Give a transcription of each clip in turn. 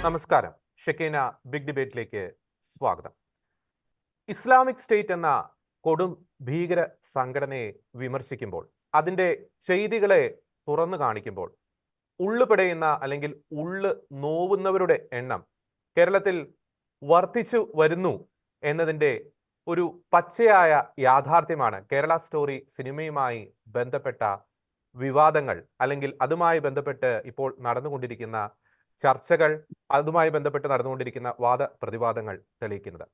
നമസ്കാരം. ഷെക്കീന ബിഗ് ഡിബേറ്റിലേക്ക് സ്വാഗതം. Islamic state എന്ന കൊടും ഭീകര സംഘടനയെ വിമർശിക്കുമ്പോൾ, അതിൻ്റെ ചെയ്തികളെ തുറന്നു കാണിക്കുമ്പോൾ ഉള്ളുപെടയുന്ന അല്ലെങ്കിൽ ഉള്ളു നോവുന്നവരുടെ എണ്ണം കേരളത്തിൽ വർദ്ധിച്ചു വരുന്നു എന്നതിൻ്റെ ഒരു പച്ചയായ യാഥാർത്ഥ്യമാണ് കേരള സ്റ്റോറി സിനിമയുമായി ബന്ധപ്പെട്ട വിവാദങ്ങൾ, അല്ലെങ്കിൽ അതുമായി ബന്ധപ്പെട്ട് ഇപ്പോൾ നടന്നുകൊണ്ടിരിക്കുന്ന ചർച്ചകൾ, അതുമായി ബന്ധപ്പെട്ട് നടന്നുകൊണ്ടിരിക്കുന്ന വാദപ്രതിവാദങ്ങൾ തെളിയിക്കുന്നത്.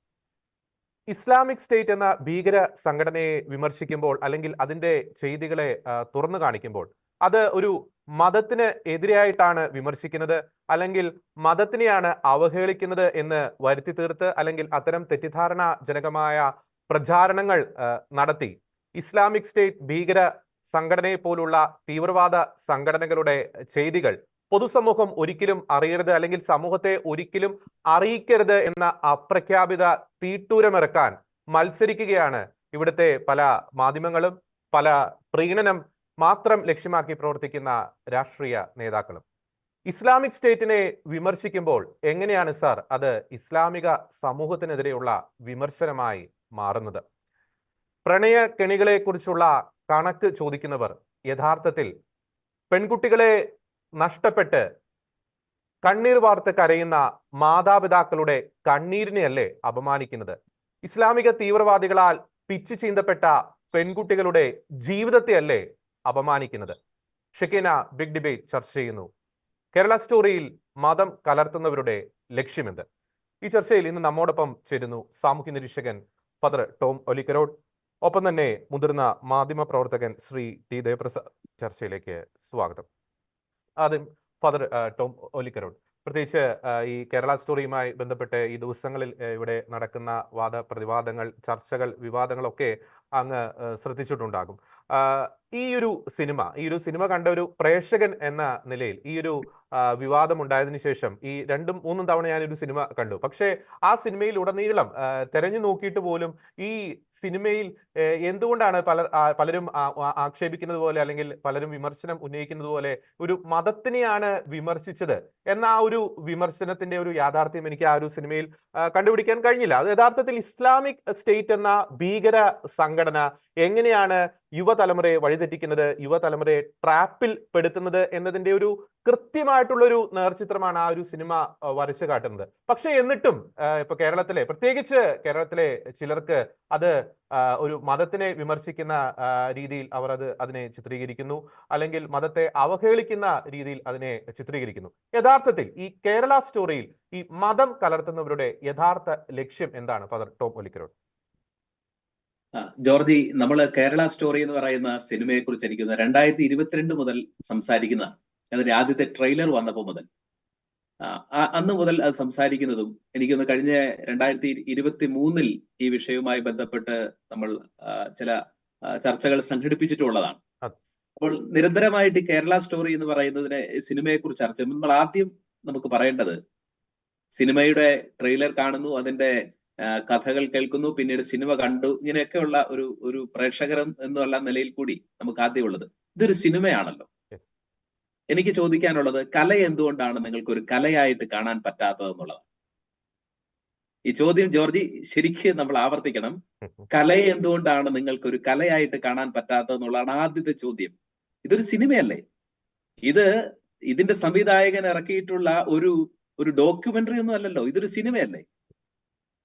ഇസ്ലാമിക് സ്റ്റേറ്റ് എന്ന ഭീകര സംഘടനയെ വിമർശിക്കുമ്പോൾ അല്ലെങ്കിൽ അതിൻ്റെ ചെയ്തികളെ തുറന്നു കാണിക്കുമ്പോൾ അത് ഒരു മതത്തിന് എതിരായിട്ടാണ് വിമർശിക്കുന്നത്, അല്ലെങ്കിൽ മതത്തിനെയാണ് അവഹേളിക്കുന്നത് എന്ന് വരുത്തി തീർത്ത്, അല്ലെങ്കിൽ അത്തരം തെറ്റിദ്ധാരണാജനകമായ പ്രചാരണങ്ങൾ നടത്തി ഇസ്ലാമിക് സ്റ്റേറ്റ് ഭീകര സംഘടനയെ പോലുള്ള തീവ്രവാദ സംഘടനകളുടെ ചെയ്തികൾ പൊതുസമൂഹം ഒരിക്കലും അറിയരുത്, അല്ലെങ്കിൽ സമൂഹത്തെ ഒരിക്കലും അറിയിക്കരുത് എന്ന അപ്രഖ്യാപിത തീട്ടൂരമിറക്കാൻ മത്സരിക്കുകയാണ് ഇവിടുത്തെ പല മാധ്യമങ്ങളും, പല പ്രീണനം മാത്രം ലക്ഷ്യമാക്കി പ്രവർത്തിക്കുന്ന രാഷ്ട്രീയ നേതാക്കളും. ഇസ്ലാമിക് സ്റ്റേറ്റിനെ വിമർശിക്കുമ്പോൾ എങ്ങനെയാണ് സാർ അത് ഇസ്ലാമിക സമൂഹത്തിനെതിരെയുള്ള വിമർശനമായി മാറുന്നത്? പ്രണയ കെണികളെ കുറിച്ചുള്ള കണക്ക് ചോദിക്കുന്നവർ യഥാർത്ഥത്തിൽ പെൺകുട്ടികളെ നഷ്ടപ്പെട്ട് കണ്ണീർ വാർത്ത് കരയുന്ന മാതാപിതാക്കളുടെ കണ്ണീരിനെയല്ലേ അപമാനിക്കുന്നത്? ഇസ്ലാമിക തീവ്രവാദികളാൽ പിച്ചു ചീന്തപ്പെട്ട പെൺകുട്ടികളുടെ ജീവിതത്തെയല്ലേ അപമാനിക്കുന്നത്? ഷെക്കീന ബിഗ് ഡിബേറ്റ് ചർച്ച ചെയ്യുന്നു. കേരള സ്റ്റോറിയിൽ മതം കലർത്തുന്നവരുടെ ലക്ഷ്യമെന്ത്? ഈ ചർച്ചയിൽ ഇന്ന് നമ്മോടൊപ്പം ചേരുന്നു സാമൂഹ്യ നിരീക്ഷകൻ ഫാദർ ടോം ഒലിക്കരോട്, ഒപ്പം തന്നെ മുതിർന്ന മാധ്യമ പ്രവർത്തകൻ ശ്രീ ടി ദേവപ്രസാദ്. ചർച്ചയിലേക്ക് സ്വാഗതം. ആദ്യം ഫാദർ ടോം ഒലിക്കരോട്, പ്രത്യേകിച്ച് ഈ കേരള സ്റ്റോറിയുമായി ബന്ധപ്പെട്ട് ഈ ദിവസങ്ങളിൽ ഇവിടെ നടക്കുന്ന വാദപ്രതിവാദങ്ങൾ, ചർച്ചകൾ, വിവാദങ്ങളൊക്കെ അങ്ങ് ശ്രദ്ധിച്ചിട്ടുണ്ടാകും. ഈ ഒരു സിനിമ കണ്ട ഒരു പ്രേക്ഷകൻ എന്ന നിലയിൽ ഈ ഒരു വിവാദം ഉണ്ടായതിനു ശേഷം ഈ 2-3 തവണ ഞാനൊരു സിനിമ കണ്ടു. പക്ഷേ ആ സിനിമയിൽ ഉടനീളം തെരഞ്ഞു നോക്കിയിട്ട് പോലും ഈ സിനിമയിൽ എന്തുകൊണ്ടാണ് പലരും ആക്ഷേപിക്കുന്നത് പോലെ, അല്ലെങ്കിൽ പലരും വിമർശനം ഉന്നയിക്കുന്നത് പോലെ ഒരു മതത്തിനെയാണ് വിമർശിച്ചത് എന്ന ആ ഒരു വിമർശനത്തിന്റെ ഒരു യാഥാർത്ഥ്യം എനിക്ക് ആ ഒരു സിനിമയിൽ കണ്ടുപിടിക്കാൻ കഴിഞ്ഞില്ല. അത് യഥാർത്ഥത്തിൽ ഇസ്ലാമിക് സ്റ്റേറ്റ് എന്ന ഭീകര സംഘടന എങ്ങനെയാണ് യുവതലമുറയെ വഴിതെറ്റിക്കുന്നത്, യുവതലമുറയെ ട്രാപ്പിൽ പെടുത്തുന്നത് എന്നതിന്റെ ഒരു കൃത്യമായിട്ടുള്ളൊരു നേർചിത്രമാണ് ആ ഒരു സിനിമ വരച്ചു കാട്ടുന്നത്. പക്ഷെ എന്നിട്ടും ഇപ്പൊ പ്രത്യേകിച്ച് കേരളത്തിലെ ചിലർക്ക് അത് ഒരു മതത്തിനെ വിമർശിക്കുന്ന രീതിയിൽ അവർ അതിനെ ചിത്രീകരിക്കുന്നു, അല്ലെങ്കിൽ മതത്തെ അവഹേളിക്കുന്ന രീതിയിൽ അതിനെ ചിത്രീകരിക്കുന്നു. യഥാർത്ഥത്തിൽ ഈ കേരള സ്റ്റോറിയിൽ ഈ മതം കലർത്തുന്നവരുടെ യഥാർത്ഥ ലക്ഷ്യം എന്താണ് ഫാദർ ടോം ഒലിക്കരോട്? ജോർജി, നമ്മൾ കേരള സ്റ്റോറി എന്ന് പറയുന്ന സിനിമയെ കുറിച്ച് എനിക്ക് 2022 മുതൽ സംസാരിക്കുന്നതാണ്. അതിന്റെ ആദ്യത്തെ ട്രെയിലർ വന്നപ്പോൾ മുതൽ അന്ന് മുതൽ അത് സംസാരിക്കുന്നതും എനിക്കൊന്ന് കഴിഞ്ഞ 2023 ഈ വിഷയവുമായി ബന്ധപ്പെട്ട് നമ്മൾ ചില ചർച്ചകൾ സംഘടിപ്പിച്ചിട്ടുള്ളതാണ്. അപ്പോൾ നിരന്തരമായിട്ട് കേരള സ്റ്റോറി എന്ന് പറയുന്നതിനെ സിനിമയെ കുറിച്ച് ചർച്ച നമ്മൾ ആദ്യം നമുക്ക് പറയേണ്ടത്, സിനിമയുടെ ട്രെയിലർ കാണുന്നു, അതിന്റെ കഥകൾ കേൾക്കുന്നു, പിന്നീട് സിനിമ കണ്ടു, ഇങ്ങനെയൊക്കെയുള്ള ഒരു പ്രേക്ഷകരും എന്നുള്ള നിലയിൽ കൂടി നമുക്ക് ആദ്യമുള്ളത് ഇതൊരു സിനിമയാണല്ലോ. എനിക്ക് ചോദിക്കാനുള്ളത്, കല എന്തുകൊണ്ടാണ് നിങ്ങൾക്ക് ഒരു കലയായിട്ട് കാണാൻ പറ്റാത്തത് എന്നുള്ളതാണ്. ഈ ചോദ്യം ജോർജി ശരിക്കും നമ്മൾ ആവർത്തിക്കണം. കലയെ എന്തുകൊണ്ടാണ് നിങ്ങൾക്ക് ഒരു കലയായിട്ട് കാണാൻ പറ്റാത്തത് എന്നുള്ളതാണ് ആദ്യത്തെ ചോദ്യം. ഇതൊരു സിനിമയല്ലേ? ഇതിന്റെ സംവിധായകൻ ഇറക്കിയിട്ടുള്ള ഒരു ഡോക്യുമെന്ററി ഒന്നും അല്ലല്ലോ, ഇതൊരു സിനിമയല്ലേ?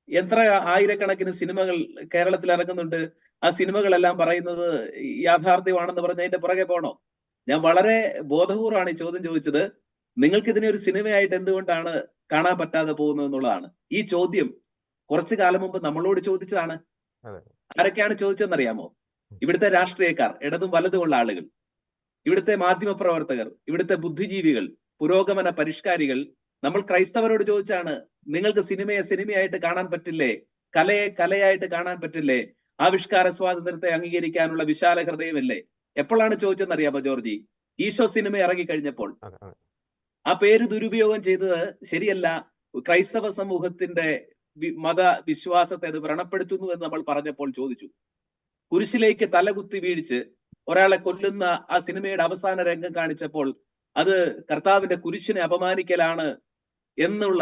എത്ര ആയിരക്കണക്കിന് സിനിമകൾ കേരളത്തിൽ ഇറങ്ങുന്നുണ്ട്. ആ സിനിമകളെല്ലാം പറയുന്നത് യാഥാർത്ഥ്യമാണെന്ന് പറഞ്ഞ് അതിന്റെ പുറകെ പോണോ? ഞാൻ വളരെ ബോധപൂർവമാണ് ഈ ചോദ്യം ചോദിച്ചത്. നിങ്ങൾക്ക് ഇതിനെ ഒരു സിനിമയായിട്ട് എന്തുകൊണ്ടാണ് കാണാൻ പറ്റാതെ പോകുന്നത് എന്നുള്ളതാണ്. ഈ ചോദ്യം കുറച്ചു കാലം മുമ്പ് നമ്മളോട് ചോദിച്ചതാണ്. ആരൊക്കെയാണ് ചോദിച്ചതെന്നറിയാമോ? ഇവിടുത്തെ രാഷ്ട്രീയക്കാർ, ഇടതും വലതുമുള്ള ആളുകൾ, ഇവിടുത്തെ മാധ്യമ പ്രവർത്തകർ, ഇവിടുത്തെ ബുദ്ധിജീവികൾ, പുരോഗമന പരിഷ്കാരികൾ. നമ്മൾ ക്രൈസ്തവരോട് ചോദിച്ചാണ്, നിങ്ങൾക്ക് സിനിമയെ സിനിമയായിട്ട് കാണാൻ പറ്റില്ലേ? കലയെ കലയായിട്ട് കാണാൻ പറ്റില്ലേ? ആവിഷ്കാര സ്വാതന്ത്ര്യത്തെ അംഗീകരിക്കാനുള്ള വിശാല ഹൃദയമല്ലേ? എപ്പോഴാണ് ചോദിച്ചെന്നറിയാമോ ജോർജി? ഈശോ സിനിമ ഇറങ്ങിക്കഴിഞ്ഞപ്പോൾ. ആ പേര് ദുരുപയോഗം ചെയ്തത് ശരിയല്ല, ക്രൈസ്തവ സമൂഹത്തിന്റെ മത വിശ്വാസത്തെ അത് വ്രണപ്പെടുത്തുന്നു എന്ന് നമ്മൾ പറഞ്ഞപ്പോൾ ചോദിച്ചു. കുരിശിലേക്ക് തലകുത്തി വീഴിച്ച് ഒരാളെ കൊല്ലുന്ന ആ സിനിമയുടെ അവസാന രംഗം കാണിച്ചപ്പോൾ അത് കർത്താവിന്റെ കുരിശിനെ അപമാനിക്കലാണ് എന്നുള്ള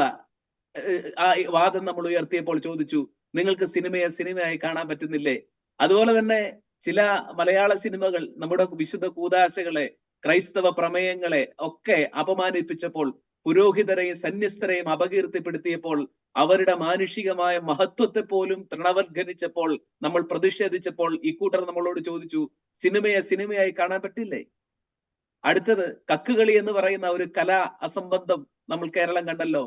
ആ വാദം നമ്മൾ ഉയർത്തിയപ്പോൾ ചോദിച്ചു, നിങ്ങൾക്ക് സിനിമയെ സിനിമയായി കാണാൻ പറ്റുന്നില്ലേ? അതുപോലെ തന്നെ ചില മലയാള സിനിമകൾ നമ്മുടെ വിശുദ്ധ കൂദാശകളെ, ക്രൈസ്തവ പ്രമേയങ്ങളെ ഒക്കെ അപമാനിപ്പിച്ചപ്പോൾ, പുരോഹിതരെയും സന്യസ്തരെയും അപകീർത്തിപ്പെടുത്തിയപ്പോൾ, അവരുടെ മാനുഷികമായ മഹത്വത്തെ പോലും തൃണവൽക്കരിച്ചപ്പോൾ, നമ്മൾ പ്രതിഷേധിച്ചപ്പോൾ ഇക്കൂട്ടർ നമ്മളോട് ചോദിച്ചു, സിനിമയെ സിനിമയായി കാണാൻ പറ്റില്ലേ? അടുത്തത് കക്കുകളി എന്ന് പറയുന്ന ഒരു കലാ അസംബന്ധം നമ്മൾ കേരളം കണ്ടല്ലോ.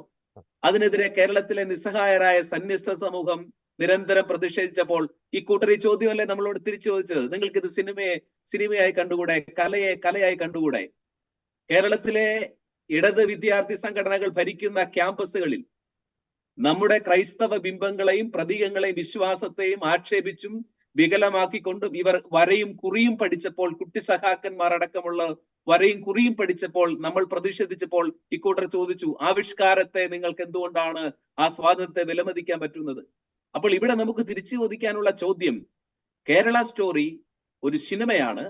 അതിനെതിരെ കേരളത്തിലെ നിസ്സഹായരായ സന്യസ്ത സമൂഹം നിരന്തരം പ്രതിഷേധിച്ചപ്പോൾ ഇക്കൂട്ടർ ഈ ചോദ്യമല്ലേ നമ്മളോട് തിരിച്ചു ചോദിച്ചത്, നിങ്ങൾക്ക് ഇത് സിനിമയെ സിനിമയായി കണ്ടുകൂടെ, കലയെ കലയായി കണ്ടുകൂടെ? കേരളത്തിലെ ഇടത് വിദ്യാർത്ഥി സംഘടനകൾ ഭരിക്കുന്ന ക്യാമ്പസുകളിൽ നമ്മുടെ ക്രൈസ്തവ ബിംബങ്ങളെയും പ്രതീകങ്ങളെയും വിശ്വാസത്തെയും ആക്ഷേപിച്ചും വികലമാക്കിക്കൊണ്ടും ഇവർ വരയും കുറിയും പഠിച്ചപ്പോൾ, കുട്ടി സഖാക്കന്മാർ അടക്കമുള്ള വരയും കുറിയും പഠിച്ചപ്പോൾ നമ്മൾ പ്രതിഷേധിച്ചപ്പോൾ ഇക്കൂട്ടർ ചോദിച്ചു, ആവിഷ്കാരത്തെ നിങ്ങൾക്ക് എന്തുകൊണ്ടാണ് ആ സ്വാതന്ത്ര്യത്തെ വിലമതിക്കാൻ പറ്റുന്നത്? അപ്പോൾ ഇവിടെ നമുക്ക് തിരിച്ചു ചോദിക്കാനുള്ള ചോദ്യം, കേരള സ്റ്റോറി ഒരു സിനിമയാണ്.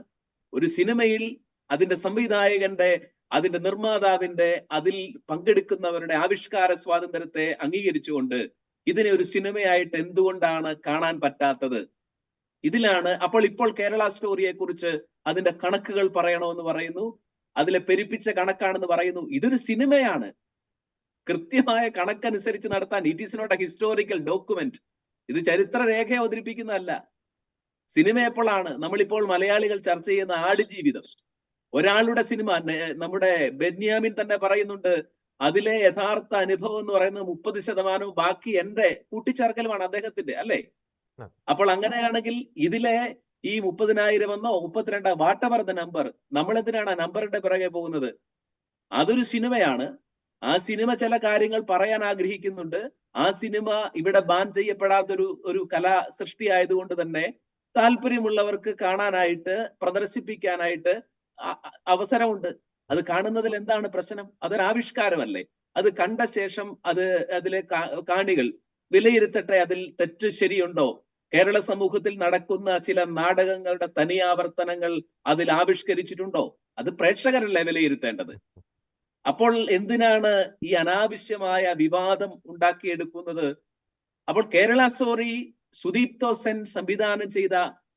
ഒരു സിനിമയിൽ അതിന്റെ സംവിധായകന്റെ, അതിന്റെ നിർമ്മാതാവിന്റെ, അതിൽ പങ്കെടുക്കുന്നവരുടെ ആവിഷ്കാര സ്വാതന്ത്ര്യത്തെ അംഗീകരിച്ചുകൊണ്ട് ഇതിനെ ഒരു സിനിമയായിട്ട് എന്തുകൊണ്ടാണ് കാണാൻ പറ്റാത്തത്? ഇതിലാണ് ഇപ്പോൾ കേരള സ്റ്റോറിയെ കുറിച്ച് അതിന്റെ കണക്കുകൾ പറയണമെന്ന് പറയുന്നു, അതിലെ പെരുപ്പിച്ച കണക്കാണെന്ന് പറയുന്നു. ഇതൊരു സിനിമയാണ്, കൃത്യമായ കണക്കനുസരിച്ച് നടത്താൻ. It is not a historical document. ഇത് ചരിത്ര രേഖ അവതരിപ്പിക്കുന്നതല്ല. സിനിമ എപ്പോഴാണ്? നമ്മളിപ്പോൾ മലയാളികൾ ചർച്ച ചെയ്യുന്ന ആടുജീവിതം, ഒരാളുടെ സിനിമ. നമ്മുടെ ബെന്യാമിൻ തന്നെ പറയുന്നുണ്ട്, അതിലെ യഥാർത്ഥ അനുഭവം എന്ന് പറയുന്നത് 30%, ബാക്കി എന്റെ കൂട്ടിച്ചേർക്കലുമാണ് അദ്ദേഹത്തിന്റെ, അല്ലേ? അപ്പോൾ അങ്ങനെയാണെങ്കിൽ ഇതിലെ ഈ 30,000 എന്നോ 32 വാട്ടവർ ദ നമ്പർ, നമ്മൾ എന്തിനാണ് ആ നമ്പറിന്റെ പിറകെ പോകുന്നത്? അതൊരു സിനിമയാണ്. ആ സിനിമ ചില കാര്യങ്ങൾ പറയാൻ ആഗ്രഹിക്കുന്നുണ്ട്. ആ സിനിമ ഇവിടെ ബാൻ ചെയ്യപ്പെടാത്തൊരു കലാ സൃഷ്ടി ആയതുകൊണ്ട് തന്നെ താല്പര്യമുള്ളവർക്ക് കാണാനായിട്ട്, പ്രദർശിപ്പിക്കാനായിട്ട് അവസരമുണ്ട്. അത് കാണുന്നതിൽ എന്താണ് പ്രശ്നം? അതൊരു ആവിഷ്കാരമല്ലേ? അത് കണ്ട ശേഷം അതിലെ കാണികൾ വിലയിരുത്തട്ടെ, അതിൽ തെറ്റ് ശരിയുണ്ടോ? കേരള സമൂഹത്തിൽ നടക്കുന്ന ചില നാടകങ്ങളുടെ തനിയാവർത്തനങ്ങൾ അതിൽ ആവിഷ്കരിച്ചിട്ടുണ്ടോ? അത് പ്രേക്ഷകരല്ലേ വിലയിരുത്തേണ്ടത്. അപ്പോൾ എന്തിനാണ് ഈ അനാവശ്യമായ വിവാദം ഉണ്ടാക്കിയെടുക്കുന്നത്? അപ്പോൾ കേരള സ്റ്റോറി സുദീപ്തോ സെൻ സംവിധാനം ചെയ്ത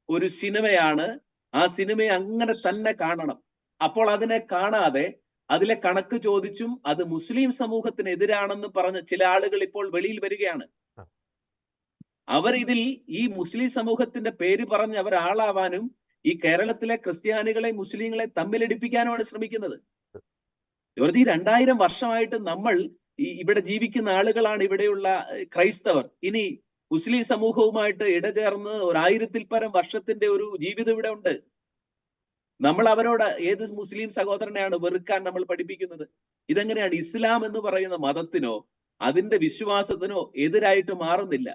ഒരു സിനിമയാണ്. ആ സിനിമയെ അങ്ങനെ തന്നെ കാണണം. അപ്പോൾ അതിനെ കാണാതെ അതിലെ കണക്ക് ചോദിച്ചും അത് മുസ്ലിം സമൂഹത്തിനെതിരാണെന്ന് പറഞ്ഞ് ചില ആളുകൾ ഇപ്പോൾ വെളിയിൽ വരികയാണ്. അവർ ഇതിൽ ഈ മുസ്ലിം സമൂഹത്തിന്റെ പേര് പറഞ്ഞ് അവർ ആളാവാനും ഈ കേരളത്തിലെ ക്രിസ്ത്യാനികളെ മുസ്ലിങ്ങളെ തമ്മിലടിപ്പിക്കാനുമാണ് ശ്രമിക്കുന്നത്. വെറുതെ 2000 വർഷമായിട്ട് നമ്മൾ ഇവിടെ ജീവിക്കുന്ന ആളുകളാണ് ഇവിടെയുള്ള ക്രൈസ്തവർ. ഇനി മുസ്ലിം സമൂഹവുമായിട്ട് ഇടചേർന്ന് 1000-ൽ പരം വർഷത്തിന്റെ ഒരു ജീവിതം ഇവിടെ ഉണ്ട്. നമ്മൾ അവരോട് ഏത് മുസ്ലിം സഹോദരനെയാണ് വെറുക്കാൻ നമ്മൾ പഠിപ്പിക്കുന്നത്? ഇതെങ്ങനെയാണ്? ഇസ്ലാം എന്ന് പറയുന്ന മതത്തിനോ അതിന്റെ വിശ്വാസത്തിനോ എതിരായിട്ട് മാറുന്നില്ല.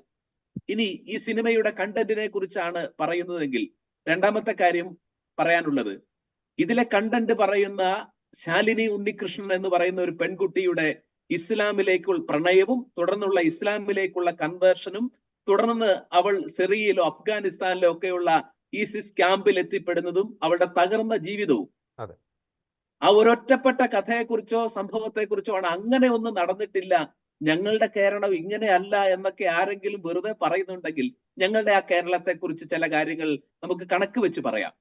ഇനി ഈ സിനിമയുടെ കണ്ടന്റിനെ കുറിച്ചാണ് പറയുന്നതെങ്കിൽ, രണ്ടാമത്തെ കാര്യം പറയാനുള്ളത്, ഇതിലെ കണ്ടന്റ് പറയുന്ന ശാലിനി ഉണ്ണികൃഷ്ണൻ എന്ന് പറയുന്ന ഒരു പെൺകുട്ടിയുടെ ഇസ്ലാമിലേക്കുള്ള പ്രണയവും തുടർന്നുള്ള ഇസ്ലാമിലേക്കുള്ള കൺവേർഷനും തുടർന്ന് അവൾ സിറിയയിലോ അഫ്ഗാനിസ്ഥാനിലോ ഒക്കെയുള്ള ഈസിസ് ക്യാമ്പിൽ എത്തിപ്പെടുന്നതും അവളുടെ തകർന്ന ജീവിതവും, ആ ഒരൊറ്റപ്പെട്ട കഥയെക്കുറിച്ചോ സംഭവത്തെക്കുറിച്ചോ ആണ്. അങ്ങനെ ഒന്നും നടന്നിട്ടില്ല, ഞങ്ങളുടെ കേരളം ഇങ്ങനെയല്ല എന്നൊക്കെ ആരെങ്കിലും വെറുതെ പറയുന്നുണ്ടെങ്കിൽ ഞങ്ങളുടെ ആ കേരളത്തെ കുറിച്ച് ചില കാര്യങ്ങൾ നമുക്ക് കണക്ക് വെച്ച് പറയാം.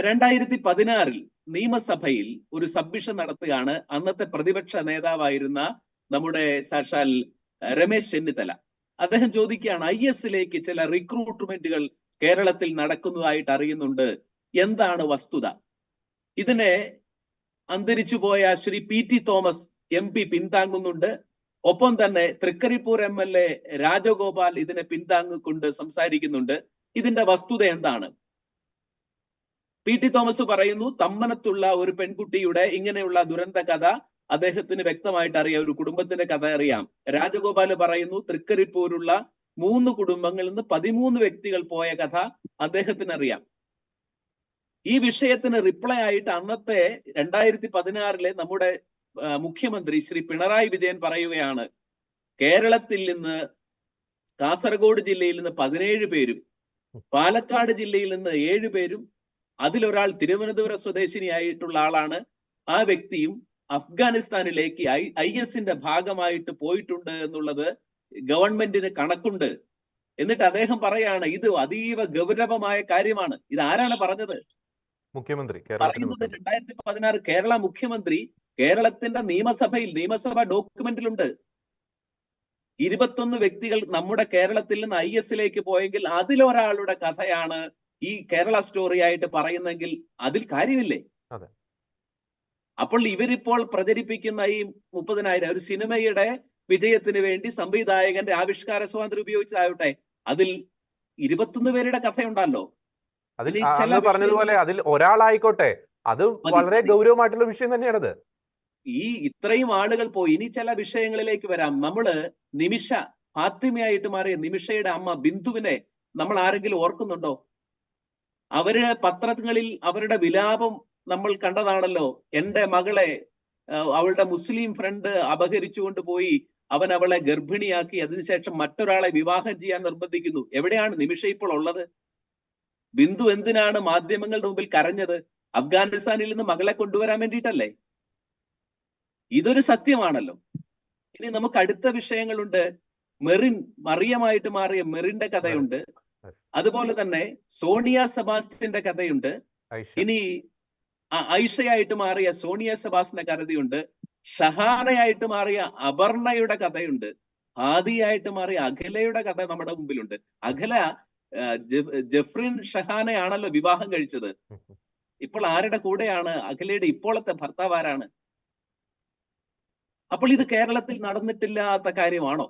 2016 നിയമസഭയിൽ ഒരു സബ്മിഷൻ നടത്തുകയാണ് അന്നത്തെ പ്രതിപക്ഷ നേതാവായിരുന്ന നമ്മുടെ സാക്ഷാൽ രമേശ് ചെന്നിത്തല. അദ്ദേഹം ചോദിക്കുകയാണ്, IS-ലേക്ക് ചില റിക്രൂട്ട്മെന്റുകൾ കേരളത്തിൽ നടക്കുന്നതായിട്ട് അറിയുന്നുണ്ട്, എന്താണ് വസ്തുത? ഇതിനെ അന്തരിച്ചുപോയ ശ്രീ PT തോമസ് MP പിന്താങ്ങുന്നുണ്ട്. ഒപ്പം തന്നെ തൃക്കരിപ്പൂർ MLA രാജഗോപാൽ ഇതിനെ പിന്താങ്ങിക്കൊണ്ട് സംസാരിക്കുന്നുണ്ട്. ഇതിന്റെ വസ്തുത എന്താണ്? PT തോമസ് പറയുന്നു, തമ്മനത്തുള്ള ഒരു പെൺകുട്ടിയുടെ ഇങ്ങനെയുള്ള ദുരന്ത കഥ അദ്ദേഹത്തിന് വ്യക്തമായിട്ട് അറിയാം, ഒരു കുടുംബത്തിന്റെ കഥ അറിയാം. രാജഗോപാൽ പറയുന്നു, തൃക്കരിപ്പൂരുള്ള 3 കുടുംബങ്ങളിൽ നിന്ന് 13 വ്യക്തികൾ പോയ കഥ അദ്ദേഹത്തിന് അറിയാം. ഈ വിഷയത്തിന് റിപ്ലൈ ആയിട്ട് അന്നത്തെ 2016 നമ്മുടെ മുഖ്യമന്ത്രി ശ്രീ പിണറായി വിജയൻ പറയുകയാണ്, കേരളത്തിൽ നിന്ന് കാസർഗോഡ് ജില്ലയിൽ നിന്ന് 17 പേരും പാലക്കാട് ജില്ലയിൽ നിന്ന് 7 പേരും അതിലൊരാൾ തിരുവനന്തപുരം സ്വദേശിനിയായിട്ടുള്ള ആളാണ്, ആ വ്യക്തിയും അഫ്ഗാനിസ്ഥാനിലേക്ക് IS-ന്റെ ഭാഗമായിട്ട് പോയിട്ടുണ്ട് എന്നുള്ളത് ഗവൺമെന്റിന് കണക്കുണ്ട്. എന്നിട്ട് അദ്ദേഹം പറയാണ് ഇത് അതീവ ഗൗരവമായ കാര്യമാണ്. ഇത് ആരാണ് പറഞ്ഞത്? മുഖ്യമന്ത്രി, പറയുന്നത് 2016 കേരള മുഖ്യമന്ത്രി കേരളത്തിന്റെ നിയമസഭ ഡോക്യുമെന്റിലുണ്ട്. 21 വ്യക്തികൾ നമ്മുടെ കേരളത്തിൽ നിന്ന് IS-ലേക്ക് പോയെങ്കിൽ അതിലൊരാളുടെ കഥയാണ് ഈ കേരള സ്റ്റോറി ആയിട്ട് പറയുന്നെങ്കിൽ അതിൽ കാര്യമില്ലേ? അതെ. അപ്പോൾ ഇവരിപ്പോൾ പ്രചരിപ്പിക്കുന്ന ഈ 30,000 ഒരു സിനിമയുടെ വിജയത്തിന് വേണ്ടി സംവിധായകന്റെ ആവിഷ്കാര സ്വാതന്ത്ര്യം ഉപയോഗിച്ചതാവട്ടെ, അതിൽ 21 പേരുടെ കഥയുണ്ടല്ലോ. അതിൽ അങ്ങ് പറഞ്ഞതുപോലെ അതിൽ ഒരാളായിക്കോട്ടെ, അത് വളരെ ഗൗരവമായിട്ടുള്ള വിഷയം തന്നെയാണത്. ഈ ഇത്രയും ആളുകൾ പോയി. ഇനി ചില വിഷയങ്ങളിലേക്ക് വരാം. നമ്മള് നിമിഷ, ഫാത്തിമയായിട്ട് മാറിയ നിമിഷയുടെ അമ്മ ബിന്ദുവിനെ നമ്മൾ ആരെങ്കിലും ഓർക്കുന്നുണ്ടോ? അവര് പത്രങ്ങളിൽ അവരുടെ വിലാപം നമ്മൾ കണ്ടതാണല്ലോ. എന്റെ മകളെ അവളുടെ മുസ്ലിം ഫ്രണ്ട് അപഹരിച്ചുകൊണ്ട് പോയി, അവൻ അവളെ ഗർഭിണിയാക്കി, അതിനുശേഷം മറ്റൊരാളെ വിവാഹം ചെയ്യാൻ നിർബന്ധിക്കുന്നു. എവിടെയാണ് നിമിഷ ഇപ്പോൾ ഉള്ളത്? ബിന്ദു എന്തിനാണ് മാധ്യമങ്ങളുടെ മുമ്പിൽ കരഞ്ഞത്? അഫ്ഗാനിസ്ഥാനിൽ നിന്ന് മകളെ കൊണ്ടുവരാൻ വേണ്ടിയിട്ടല്ലേ? ഇതൊരു സത്യമാണല്ലോ. ഇനി നമുക്ക് അടുത്ത വിഷയങ്ങളുണ്ട്. മറിയമായിട്ട് മാറിയ മെറിന്റെ കഥയുണ്ട്. അതുപോലെ തന്നെ സോണിയ സെബാസ്റ്റ്യന്റെ കഥയുണ്ട്. ഇനി ഐഷയായിട്ട് മാറിയ സോണിയ സെബാസ്റ്റിന്റെ കഥയുണ്ട്. ഷഹാനയായിട്ട് മാറിയ അപർണയുടെ കഥയുണ്ട്. ഹാദിയായിട്ട് മാറിയ അഖിലയുടെ കഥ നമ്മുടെ മുമ്പിലുണ്ട്. അഖില ജഫ്രിൻ ഷഹാനയാണല്ലോ വിവാഹം കഴിച്ചത്. ഇപ്പോൾ ആരുടെ കൂടെയാണ്? അഖിലയുടെ ഇപ്പോഴത്തെ ഭർത്താവ് ആരാണ്? അപ്പോൾ ഇത് കേരളത്തിൽ നടന്നിട്ടില്ലാത്ത കാര്യമാണോ?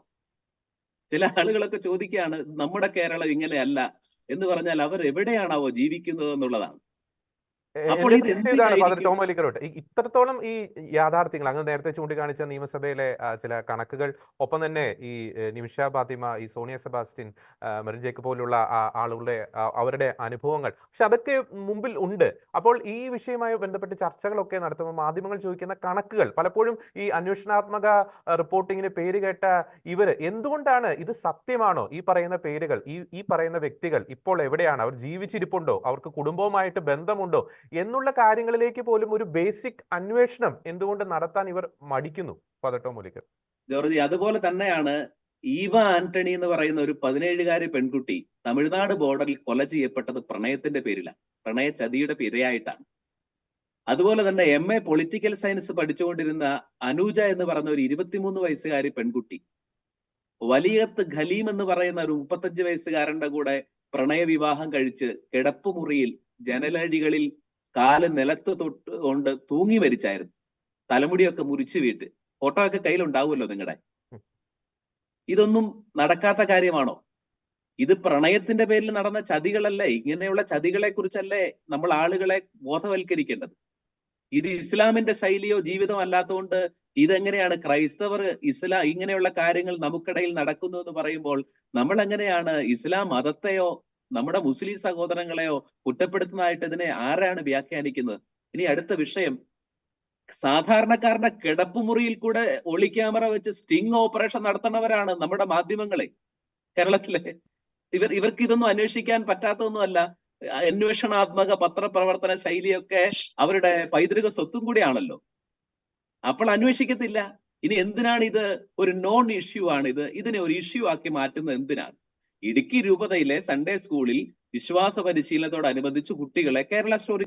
ചില ആളുകളൊക്കെ ചോദിക്കുകയാണ്, നമ്മുടെ കേരളം ഇങ്ങനെയല്ല എന്ന് പറഞ്ഞാൽ അവർ എവിടെയാണാവോ ജീവിക്കുന്നത് എന്നുള്ളതാണ്. അപ്പോൾ ഇത് ഫാദർ ടോം വലിക്കരോട്ട്, ഇത്രത്തോളം ഈ യാഥാർത്ഥ്യങ്ങൾ അങ്ങ് നേരത്തെ ചൂണ്ടിക്കാണിച്ച നിയമസഭയിലെ ചില കണക്കുകൾ, ഒപ്പം തന്നെ ഈ നിമിഷ ഫാത്തിമ, ഈ സോണിയ സെബാസ്റ്റ്യൻ, മെറിൻ ജേക്കബ് പോലുള്ള ആളുകളുടെ അവരുടെ അനുഭവങ്ങൾ, പക്ഷെ അതൊക്കെ മുമ്പിൽ ഉണ്ട്. അപ്പോൾ ഈ വിഷയവുമായി ബന്ധപ്പെട്ട് ചർച്ചകളൊക്കെ നടത്തുമ്പോൾ മാധ്യമങ്ങൾ ചോദിക്കുന്ന കണക്കുകൾ പലപ്പോഴും ഈ അന്വേഷണാത്മക റിപ്പോർട്ടിങ്ങിന് പേര് കേട്ട ഇവര് എന്തുകൊണ്ടാണ് ഇത് സത്യമാണോ? ഈ പറയുന്ന പേരുകൾ, ഈ പറയുന്ന വ്യക്തികൾ ഇപ്പോൾ എവിടെയാണ്? അവർ ജീവിച്ചിരിപ്പുണ്ടോ? അവർക്ക് കുടുംബവുമായിട്ട് ബന്ധമുണ്ടോ എന്നുള്ള കാര്യങ്ങളിലേക്ക് പോലും ഒരു ബേസിക് അന്വേഷണം എന്തുകൊണ്ട് നടത്താൻ ഇവർ മടിക്കുന്നു? Father Tom Mulikkar. ജോർജി, അതുപോലെ തന്നെയാണ് ഈവ ആന്റണി എന്ന് പറയുന്ന ഒരു 17-കാരി പെൺകുട്ടി തമിഴ്നാട് ബോർഡറിൽ കൊല ചെയ്യപ്പെട്ടത് പ്രണയത്തിന്റെ പേരിലാണ്, പ്രണയ ചതിയുടെ ഇരയായിട്ടാണ്. അതുപോലെ തന്നെ MA പൊളിറ്റിക്കൽ സയൻസ് പഠിച്ചുകൊണ്ടിരുന്ന അനൂജ എന്ന് പറയുന്ന ഒരു 23 വയസ്സുകാരി പെൺകുട്ടി വലിയത്ത് ഖലീം എന്ന് പറയുന്ന ഒരു 35 വയസ്സുകാരന്റെ കൂടെ പ്രണയ വിവാഹം കഴിച്ച് കിടപ്പുമുറിയിൽ ജനലഴികളിൽ കാല് നിലത്ത് കൊണ്ട് തൂങ്ങി മരിച്ചായിരുന്നു. തലമുടിയൊക്കെ മുറിച്ചു വീട്ട്. ഫോട്ടോ ഒക്കെ കയ്യിലുണ്ടാവുമല്ലോ നിങ്ങളുടെ. ഇതൊന്നും നടക്കാത്ത കാര്യമാണോ? ഇത് പ്രണയത്തിന്റെ പേരിൽ നടന്ന ചതികളല്ലേ? ഇങ്ങനെയുള്ള ചതികളെ കുറിച്ചല്ലേ നമ്മൾ ആളുകളെ ബോധവൽക്കരിക്കേണ്ടത്? ഇത് ഇസ്ലാമിന്റെ ശൈലിയോ ജീവിതം അല്ലാത്തതുകൊണ്ട് ഇതെങ്ങനെയാണ് ക്രൈസ്തവർ ഇങ്ങനെയുള്ള കാര്യങ്ങൾ നമുക്കിടയിൽ നടക്കുന്നു എന്ന് പറയുമ്പോൾ നമ്മൾ എങ്ങനെയാണ് ഇസ്ലാം മതത്തെയോ നമ്മുടെ മുസ്ലിം സഹോദരങ്ങളെയോ കുറ്റപ്പെടുത്തുന്നതായിട്ട് ഇതിനെ ആരാണ് വ്യാഖ്യാനിക്കുന്നത്? ഇനി അടുത്ത വിഷയം, സാധാരണക്കാരന്റെ കിടപ്പുമുറിയിൽ കൂടെ ഒളി ക്യാമറ വെച്ച് സ്റ്റിംഗ് ഓപ്പറേഷൻ നടത്തുന്നവരാണ് നമ്മുടെ മാധ്യമങ്ങളെ കേരളത്തിലെ. ഇവർക്ക് ഇതൊന്നും അന്വേഷിക്കാൻ പറ്റാത്തതൊന്നുമല്ല. അന്വേഷണാത്മക പത്രപ്രവർത്തന ശൈലിയൊക്കെ അവരുടെ പൈതൃക സ്വത്തും കൂടിയാണല്ലോ. അപ്പോൾ അന്വേഷിക്കത്തില്ല. ഇനി എന്തിനാണ് ഇത് ഒരു നോൺ ഇഷ്യൂ ആണ്? ഇതിനെ ഒരു ഇഷ്യൂ ആക്കി മാറ്റുന്നത് എന്തിനാണ്? ഇടുക്കി രൂപതയിലെ സൺഡേ സ്കൂളിൽ വിശ്വാസ പരിശീലനത്തോടനുബന്ധിച്ച് കുട്ടികളെ കേരള സ്റ്റോറി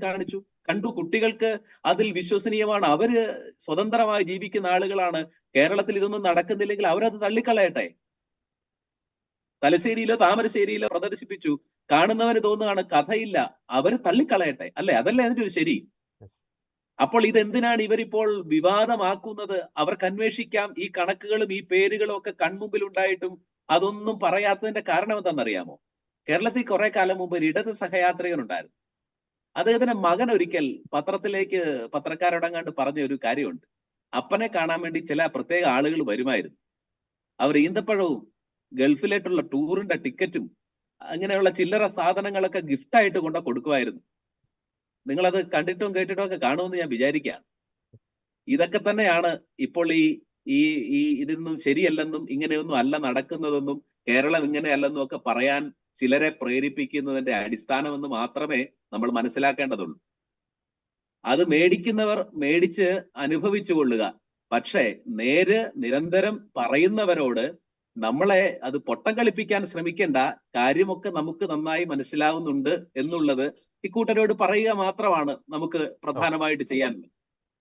കണ്ടു. കുട്ടികൾക്ക് അതിൽ വിശ്വസനീയമാണ്. അവര് സ്വതന്ത്രമായി ജീവിക്കുന്ന ആളുകളാണ്. കേരളത്തിൽ ഇതൊന്നും നടക്കുന്നില്ലെങ്കിൽ അവരത് തള്ളിക്കളയട്ടെ. തലശ്ശേരിയിലോ താമരശ്ശേരിയിലോ പ്രദർശിപ്പിച്ചു, കാണുന്നവന് തോന്നുകയാണ് കഥയില്ല, അവര് തള്ളിക്കളയട്ടെ. അല്ലെ? അതല്ലേ അതിന്റെ ഒരു ശരി? അപ്പോൾ ഇതെന്തിനാണ് ഇവരിപ്പോൾ വിവാദമാക്കുന്നത്? അവർക്ക് അന്വേഷിക്കാം. ഈ കണക്കുകളും ഈ പേരുകളും ഒക്കെ കൺമുമ്പിൽ ഉണ്ടായിട്ടും അതൊന്നും പറയാത്തതിന്റെ കാരണം എന്താണെന്നറിയാമോ? കേരളത്തിൽ കുറെ കാലം മുമ്പ് ഒരു ഇടത് സഹയാത്രികൻ ഉണ്ടായിരുന്നു. അദ്ദേഹത്തിന്റെ മകൻ ഒരിക്കൽ പത്രക്കാരോടങ്ങാണ്ട് പറഞ്ഞ ഒരു കാര്യമുണ്ട്. അപ്പനെ കാണാൻ വേണ്ടി ചില പ്രത്യേക ആളുകൾ വരുമായിരുന്നു. അവർ ഈന്തപ്പഴവും ഗൾഫിലേക്കുള്ള ടൂറിന്റെ ടിക്കറ്റും അങ്ങനെയുള്ള ചില്ലറ സാധനങ്ങളൊക്കെ ഗിഫ്റ്റായിട്ട് കൊണ്ട് കൊടുക്കുമായിരുന്നു. നിങ്ങളത് കണ്ടിട്ടും കേട്ടിട്ടും ഒക്കെ കാണുമെന്ന് ഞാൻ വിചാരിക്കുകയാണ്. ഇതൊക്കെ തന്നെയാണ് ഇപ്പോൾ ഈ ഇതൊന്നും ശരിയല്ലെന്നും ഇങ്ങനെയൊന്നും അല്ല നടക്കുന്നതെന്നും കേരളം ഇങ്ങനെയല്ലെന്നും ഒക്കെ പറയാൻ ചിലരെ പ്രേരിപ്പിക്കുന്നതിന്റെ അടിസ്ഥാനമെന്ന് മാത്രമേ നമ്മൾ മനസ്സിലാക്കേണ്ടതുള്ളൂ. അത് മേടിക്കുന്നവർ മേടിച്ച് അനുഭവിച്ചു കൊള്ളുക. പക്ഷേ നിരന്തരം പറയുന്നവരോട് നമ്മളെ അത് പൊട്ടം കളിപ്പിക്കാൻ ശ്രമിക്കേണ്ട, കാര്യമൊക്കെ നമുക്ക് നന്നായി മനസ്സിലാവുന്നുണ്ട് എന്നുള്ളത് ഇക്കൂട്ടരോട് പറയുക മാത്രമാണ് നമുക്ക് പ്രധാനമായിട്ട് ചെയ്യാനുള്ളത്.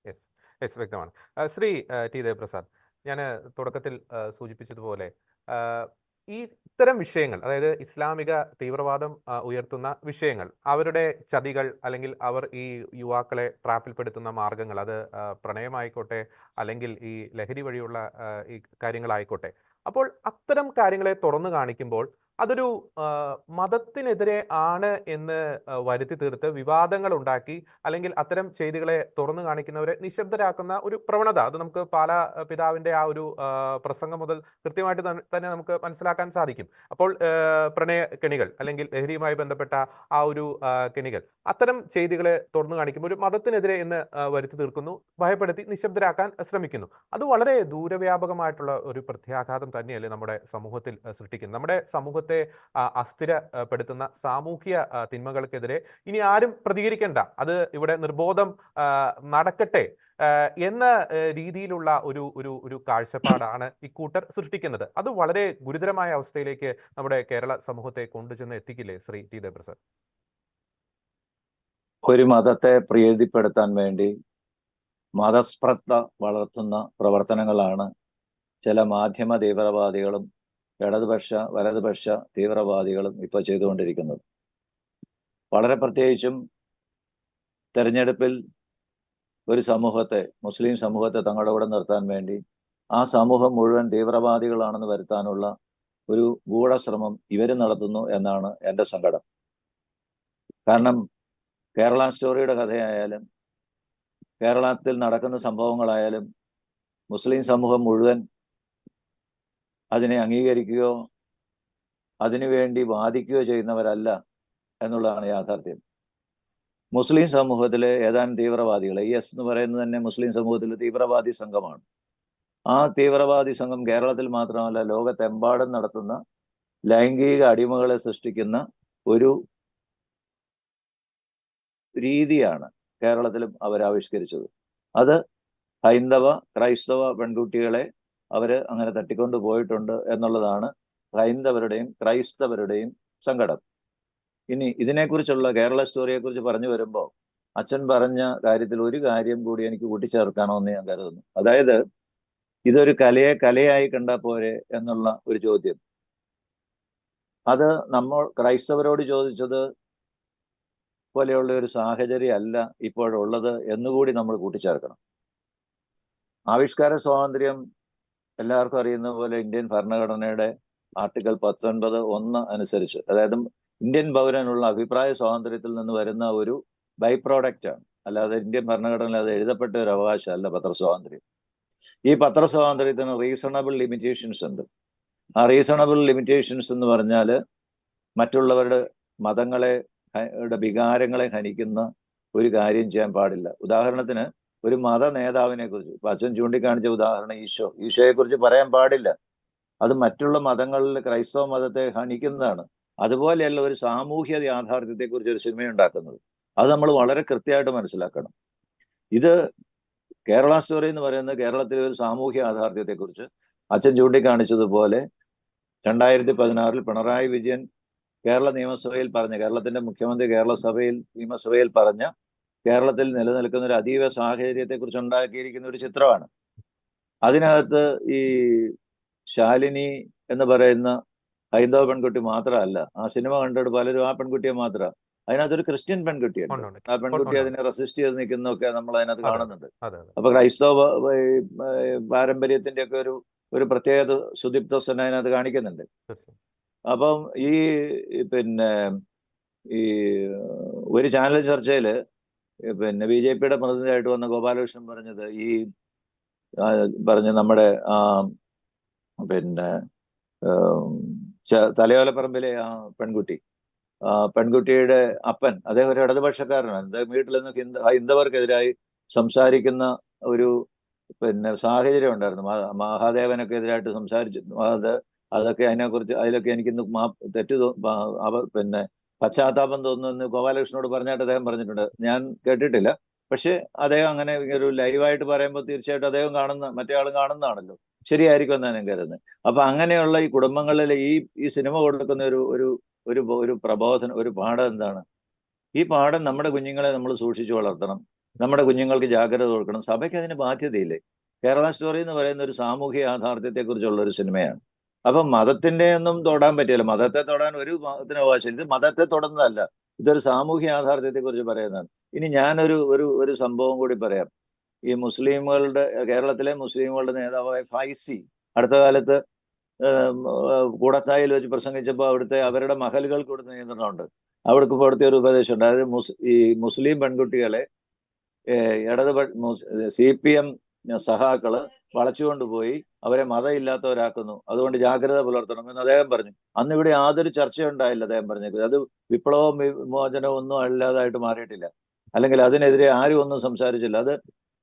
യെസ്, യെസ്, വ്യക്തമാണ്. ശ്രീ ടി ദേവപ്രസാദ്, ഞാൻ തുടക്കത്തിൽ സൂചിപ്പിച്ചതുപോലെ ഈ ഇത്തരം വിഷയങ്ങൾ, അതായത് ഇസ്ലാമിക തീവ്രവാദം ഉയർത്തുന്ന വിഷയങ്ങൾ, അവരുടെ ചതികൾ അല്ലെങ്കിൽ അവർ ഈ യുവാക്കളെ ട്രാപ്പിൽപ്പെടുത്തുന്ന മാർഗങ്ങൾ, അത് പ്രണയമായിക്കോട്ടെ അല്ലെങ്കിൽ ഈ ലഹരി വഴിയുള്ള ഈ കാര്യങ്ങളായിക്കോട്ടെ, അപ്പോൾ അത്തരം കാര്യങ്ങളെ തുറന്നു കാണിക്കുമ്പോൾ അതൊരു മതത്തിനെതിരെ ആണ് എന്ന് വരുത്തി തീർത്ത് വിവാദങ്ങൾ ഉണ്ടാക്കി അല്ലെങ്കിൽ അത്തരം ചെയ്തികളെ തുറന്നു കാണിക്കുന്നവരെ നിശബ്ദരാക്കുന്ന ഒരു പ്രവണത, അത് നമുക്ക് പാല പിതാവിന്റെ ആ ഒരു പ്രസംഗം മുതൽ കൃത്യമായിട്ട് തന്നെ നമുക്ക് മനസ്സിലാക്കാൻ സാധിക്കും. അപ്പോൾ പ്രണയ കെണികൾ അല്ലെങ്കിൽ ലഹരിയുമായി ബന്ധപ്പെട്ട ആ ഒരു കെണികൾ, അത്തരം ചെയ്തികളെ തുറന്നു കാണിക്കുമ്പോൾ ഒരു മതത്തിനെതിരെ എന്ന് വരുത്തി തീർക്കുന്നു, ഭയപ്പെടുത്തി നിശബ്ദരാക്കാൻ ശ്രമിക്കുന്നു. അത് വളരെ ദൂരവ്യാപകമായിട്ടുള്ള ഒരു പ്രത്യാഘാതം തന്നെയല്ലേ നമ്മുടെ സമൂഹത്തിൽ സൃഷ്ടിക്കുന്നത്. നമ്മുടെ സമൂഹത്തെ അസ്ഥിരപ്പെടുത്തുന്ന സാമൂഹ്യ തിന്മകൾക്കെതിരെ ഇനി ആരും പ്രതികരിക്കേണ്ട, അത് ഇവിടെ നിർബോധം നടക്കട്ടെ എന്ന രീതിയിലുള്ള ഒരു ഒരു ഒരു കാഴ്ചപ്പാടാണ് ഇക്കൂട്ടർ സൃഷ്ടിക്കുന്നത്. അത് വളരെ ഗുരുതരമായ അവസ്ഥയിലേക്ക് നമ്മുടെ കേരള സമൂഹത്തെ കൊണ്ടുചെന്ന് എത്തിക്കില്ലേ ശ്രീ ടി ദേവപ്രസാദ്? ഒരു മതത്തെ പ്രീതിപ്പെടുത്താൻ വേണ്ടി മതസ്പർദ്ധ വളർത്തുന്ന പ്രവർത്തനങ്ങളാണ് ചില മാധ്യമ തീവ്രവാദികളും ഇടതുപക്ഷ വലതുപക്ഷ തീവ്രവാദികളും ഇപ്പോൾ ചെയ്തുകൊണ്ടിരിക്കുന്നത്. വളരെ പ്രത്യേകിച്ചും തെരഞ്ഞെടുപ്പിൽ ഒരു സമൂഹത്തെ, മുസ്ലിം സമൂഹത്തെ തങ്ങളുടെ കൂടെ നിർത്താൻ വേണ്ടി ആ സമൂഹം മുഴുവൻ തീവ്രവാദികളാണെന്ന് വരുത്താനുള്ള ഒരു ഗൂഢശ്രമം ഇവർ നടത്തുന്നു എന്നാണ് എൻ്റെ സങ്കടം. കാരണം കേരള സ്റ്റോറിയുടെ കഥയായാലും കേരളത്തിൽ നടക്കുന്ന സംഭവങ്ങളായാലും മുസ്ലിം സമൂഹം മുഴുവൻ അതിനെ അംഗീകരിക്കുകയോ അതിനുവേണ്ടി വാദിക്കുകയോ ചെയ്യുന്നവരല്ല എന്നുള്ളതാണ് യാഥാർത്ഥ്യം. മുസ്ലിം സമൂഹത്തിലെ ഏതാനും തീവ്രവാദികൾ, IS എന്ന് പറയുന്നത് തന്നെ മുസ്ലിം സമൂഹത്തിലെ തീവ്രവാദി സംഘമാണ്. ആ തീവ്രവാദി സംഘം കേരളത്തിൽ മാത്രമല്ല ലോകത്തെമ്പാടും നടത്തുന്ന ലൈംഗിക അടിമകളെ സൃഷ്ടിക്കുന്ന ഒരു രീതിയാണ് കേരളത്തിലും അവർ ആവിഷ്കരിച്ചത്. അത് ക്രൈസ്തവ പെൺകുട്ടികളെ അവർ അങ്ങനെ തട്ടിക്കൊണ്ട് പോയിട്ടുണ്ട് എന്നുള്ളതാണ് ഹൈന്ദവരുടെയും ക്രൈസ്തവരുടെയും സങ്കടം. ഇനി ഇതിനെക്കുറിച്ചുള്ള കേരള സ്റ്റോറിയെക്കുറിച്ച് പറഞ്ഞു വരുമ്പോൾ അച്ഛൻ പറഞ്ഞ കാര്യത്തിൽ ഒരു കാര്യം കൂടി എനിക്ക് കൂട്ടിച്ചേർക്കണമെന്ന് ഞാൻ കരുതുന്നു. അതായത് ഇതൊരു കലയായി കണ്ടാൽ പോരെ എന്നുള്ള ഒരു ചോദ്യം. അത് നമ്മൾ ക്രൈസ്തവരോട് ചോദിച്ചത് പോലെയുള്ള ഒരു സാഹചര്യം അല്ല ഇപ്പോഴുള്ളത് എന്നുകൂടി നമ്മൾ കൂട്ടിച്ചേർക്കണം. ആവിഷ്കാര സ്വാതന്ത്ര്യം എല്ലാവർക്കും അറിയുന്ന പോലെ ഇന്ത്യൻ ഭരണഘടനയുടെ ആർട്ടിക്കിൾ 19(1) അനുസരിച്ച്, അതായത് ഇന്ത്യൻ പൗരനുള്ള അഭിപ്രായ സ്വാതന്ത്ര്യത്തിൽ നിന്ന് വരുന്ന ഒരു ബൈ പ്രോഡക്റ്റ് ആണ്. അല്ലാതെ ഇന്ത്യൻ ഭരണഘടനയിൽ അത് എഴുതപ്പെട്ട ഒരു അവകാശമല്ല പത്രസ്വാതന്ത്ര്യം. ഈ പത്രസ്വാതന്ത്ര്യത്തിന് റീസണബിൾ ലിമിറ്റേഷൻസ് ഉണ്ട്. ആ റീസണബിൾ ലിമിറ്റേഷൻസ് എന്ന് പറഞ്ഞാൽ മറ്റുള്ളവരുടെ വികാരങ്ങളെ ഹനിക്കുന്ന ഒരു കാര്യം ചെയ്യാൻ പാടില്ല. ഉദാഹരണത്തിന് ഒരു മത നേതാവിനെ കുറിച്ച്, ഇപ്പൊ അച്ഛൻ ചൂണ്ടിക്കാണിച്ച ഉദാഹരണം ഈശോയെക്കുറിച്ച് പറയാൻ പാടില്ല. അത് മറ്റുള്ള മതങ്ങളിൽ ക്രൈസ്തവ മതത്തെ ഹനിക്കുന്നതാണ്. അതുപോലെയല്ല ഒരു സാമൂഹ്യ യാഥാർത്ഥ്യത്തെക്കുറിച്ച് ഒരു സിനിമ ഉണ്ടാക്കുന്നത്. അത് നമ്മൾ വളരെ കൃത്യമായിട്ട് മനസ്സിലാക്കണം. ഇത് കേരള സ്റ്റോറി എന്ന് പറയുന്നത് കേരളത്തിലെ ഒരു സാമൂഹ്യ യാഥാർത്ഥ്യത്തെക്കുറിച്ച് അച്ഛൻ ചൂണ്ടിക്കാണിച്ചതുപോലെ 2016 പിണറായി വിജയൻ കേരള നിയമസഭയിൽ പറഞ്ഞ, കേരളത്തിന്റെ മുഖ്യമന്ത്രി നിയമസഭയിൽ പറഞ്ഞ കേരളത്തിൽ നിലനിൽക്കുന്ന ഒരു അതീവ സാഹചര്യത്തെക്കുറിച്ച് ഉണ്ടാക്കിയിരിക്കുന്ന ഒരു ചിത്രമാണ്. അതിനകത്ത് ഈ ശാലിനി എന്ന് പറയുന്ന ഹൈന്ദവ പെൺകുട്ടി മാത്രമല്ല, ആ സിനിമ കണ്ടിട്ട് പലരും ആ പെൺകുട്ടിയെ മാത്രം, അതിനകത്തൊരു ക്രിസ്ത്യൻ പെൺകുട്ടിയുണ്ട്. ആ പെൺകുട്ടി അതിനെ റെസിസ്റ്റ് ചെയ്ത് നിൽക്കുന്നതൊക്കെ നമ്മൾ അതിനകത്ത് കാണുന്നുണ്ട്. അപ്പൊ ക്രൈസ്തവ പാരമ്പര്യത്തിന്റെ ഒക്കെ ഒരു പ്രത്യേകത സുദീപ്തസന അതിനകത്ത് കാണിക്കുന്നുണ്ട്. അപ്പം ഈ ഒരു ചാനൽ ചർച്ചയിൽ BJPയുടെ പ്രതിനിധിയായിട്ട് വന്ന ഗോപാലകൃഷ്ണൻ പറഞ്ഞത് നമ്മുടെ തലയോലപ്പറമ്പിലെ ആ പെൺകുട്ടിയുടെ അപ്പൻ, അദ്ദേഹം ഒരു ഇടതുപക്ഷക്കാരനാണ്. അദ്ദേഹം വീട്ടിൽ നിന്ന് ഹൈന്ദവർക്കെതിരായി സംസാരിക്കുന്ന ഒരു സാഹചര്യം ഉണ്ടായിരുന്നു. മഹാദേവനൊക്കെ എതിരായിട്ട് സംസാരിച്ചു. അതിലൊക്കെ എനിക്കിന്ന് പശ്ചാത്താപം തോന്നുന്നു ഗോപാലകൃഷ്ണനോട് പറഞ്ഞായിട്ട് അദ്ദേഹം പറഞ്ഞിട്ടുണ്ട്. ഞാൻ കേട്ടിട്ടില്ല. പക്ഷെ അദ്ദേഹം അങ്ങനെ ഒരു ലൈവായിട്ട് പറയുമ്പോൾ തീർച്ചയായിട്ടും അദ്ദേഹം മറ്റേ ആളും കാണുന്നതാണല്ലോ, ശരിയായിരിക്കും എന്നാണ് ഞാൻ കരുതുന്നത്. അപ്പൊ അങ്ങനെയുള്ള ഈ കുടുംബങ്ങളിലെ ഈ സിനിമ കൊടുക്കുന്ന ഒരു പ്രബോധനം, ഒരു പാഠം എന്താണ്? ഈ പാഠം നമ്മുടെ കുഞ്ഞുങ്ങളെ നമ്മൾ സൂക്ഷിച്ചു വളർത്തണം, നമ്മുടെ കുഞ്ഞുങ്ങൾക്ക് ജാഗ്രത കൊടുക്കണം. സഭയ്ക്ക് അതിന് ബാധ്യതയില്ലേ? കേരള സ്റ്റോറി എന്ന് പറയുന്ന ഒരു സാമൂഹ്യ യാഥാർത്ഥ്യത്തെ കുറിച്ചുള്ള ഒരു സിനിമയാണ്. അപ്പം മതത്തിന്റെ ഒന്നും തൊടാൻ പറ്റില്ല, മതത്തെ തൊടാൻ ഒരു മതത്തിന് അവകാശം. ഇത് മതത്തെ തൊടുന്നതല്ല, ഇതൊരു സാമൂഹ്യ യാഥാർത്ഥ്യത്തെ കുറിച്ച് പറയുന്നതാണ്. ഇനി ഞാനൊരു ഒരു ഒരു സംഭവം കൂടി പറയാം. ഈ കേരളത്തിലെ മുസ്ലിമുകളുടെ നേതാവായ ഫൈസി അടുത്ത കാലത്ത് കൂടത്തായിൽ വെച്ച് പ്രസംഗിച്ചപ്പോൾ അവരുടെ മഹലുകൾക്ക് കൊടുത്ത നിയന്ത്രണമുണ്ട്. അവിടേക്ക് കൊടുത്ത ഒരു ഉപദേശമുണ്ട്. അതായത് ഈ മുസ്ലിം പെൺകുട്ടികളെ CPM സഹാക്കള് വളച്ചുകൊണ്ടുപോയി അവരെ മതമില്ലാത്തവരാക്കുന്നു, അതുകൊണ്ട് ജാഗ്രത പുലർത്തണം എന്ന് അദ്ദേഹം പറഞ്ഞു. അന്ന് ഇവിടെ യാതൊരു ചർച്ചയുണ്ടായില്ല. അദ്ദേഹം പറഞ്ഞേക്കുന്നത് അത് വിപ്ലവവും വിമോചനവും ഒന്നും അല്ലാതായിട്ട് മാറിയിട്ടില്ല, അല്ലെങ്കിൽ അതിനെതിരെ ആരും ഒന്നും സംസാരിച്ചില്ല. അത്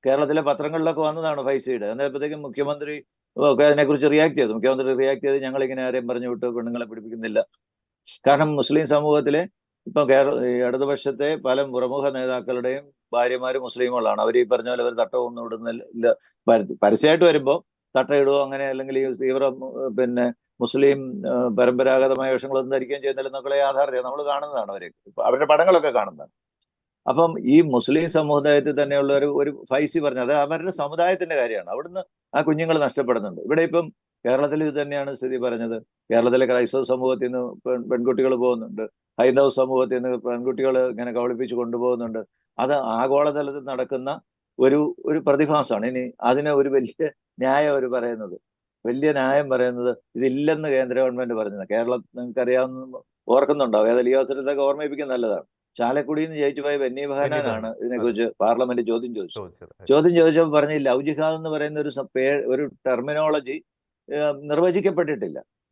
കേരളത്തിലെ പത്രങ്ങളിലൊക്കെ വന്നതാണ് ഫൈസിയുടെ. അന്നേരത്തേക്കും മുഖ്യമന്ത്രി ഒക്കെ അതിനെക്കുറിച്ച് റിയാക്ട് ചെയ്തു. മുഖ്യമന്ത്രി റിയാക്ട് ചെയ്ത് ഞങ്ങളിങ്ങനെ ആരെയും പറഞ്ഞു വിട്ട് പെണ്ണുങ്ങളെ പിടിപ്പിക്കുന്നില്ല. കാരണം മുസ്ലിം സമൂഹത്തിലെ ഇപ്പൊ ഇടതുപക്ഷത്തെ പല പ്രമുഖ നേതാക്കളുടെയും ഭാര്യമാര് മുസ്ലിമുകളാണ്. അവർ ഈ പറഞ്ഞ പോലെ അവർ തട്ടമൊന്നും ഇടുന്നില്ല. പരസ്യമായിട്ട് വരുമ്പോൾ തട്ടയിടുവോ അങ്ങനെ, അല്ലെങ്കിൽ ഈ തീവ്ര മുസ്ലിം പരമ്പരാഗതമായ വേഷങ്ങളൊന്നും ധരിക്കുകയും ചെയ്യുന്നില്ലെന്നൊക്കെ യാഥാർത്ഥ്യം നമ്മൾ കാണുന്നതാണ്. അവരുടെ പടങ്ങളൊക്കെ കാണുന്നതാണ്. അപ്പം ഈ മുസ്ലിം സമുദായത്തിൽ തന്നെയുള്ള ഒരു ഫൈസി പറഞ്ഞത് അത് അവരുടെ സമുദായത്തിന്റെ കാര്യമാണ്. അവിടുന്ന് ആ കുഞ്ഞുങ്ങൾ നഷ്ടപ്പെടുന്നുണ്ട്. ഇവിടെ ഇപ്പം കേരളത്തിൽ ഇത് തന്നെയാണ് സ്ഥിതി പറഞ്ഞത്. കേരളത്തിലെ ക്രൈസ്തവ സമൂഹത്തിൽ നിന്ന് പെൺകുട്ടികൾ പോകുന്നുണ്ട്, ഹൈന്ദവ സമൂഹത്തിൽ നിന്ന് പെൺകുട്ടികൾ ഇങ്ങനെ കബളിപ്പിച്ച് കൊണ്ടുപോകുന്നുണ്ട്. അത് ആഗോളതലത്തിൽ നടക്കുന്ന ഒരു പ്രതിഭാസമാണ്. ഇനി അതിനെ ഒരു വലിയ ന്യായം അവർ പറയുന്നത്, വലിയ ന്യായം പറയുന്നത് ഇതില്ലെന്ന് കേന്ദ്ര ഗവൺമെന്റ് പറഞ്ഞത്. കേരളം നിങ്ങൾക്ക് അറിയാവുന്ന ഓർക്കുന്നുണ്ടാവും, ഏതായാലും ഈ അവസരത്തൊക്കെ ഓർമ്മിപ്പിക്കുന്നത് നല്ലതാണ്. ചാലക്കുടിയിൽ നിന്ന് ജയിച്ചു പോയ ബെന്നി ബെഹനാനാണ് ഇതിനെക്കുറിച്ച് പാർലമെന്റ് ചോദ്യം ചോദിച്ചപ്പോൾ പറഞ്ഞ ലവ് ജിഹാദ് എന്ന് പറയുന്ന ഒരു ടെർമിനോളജി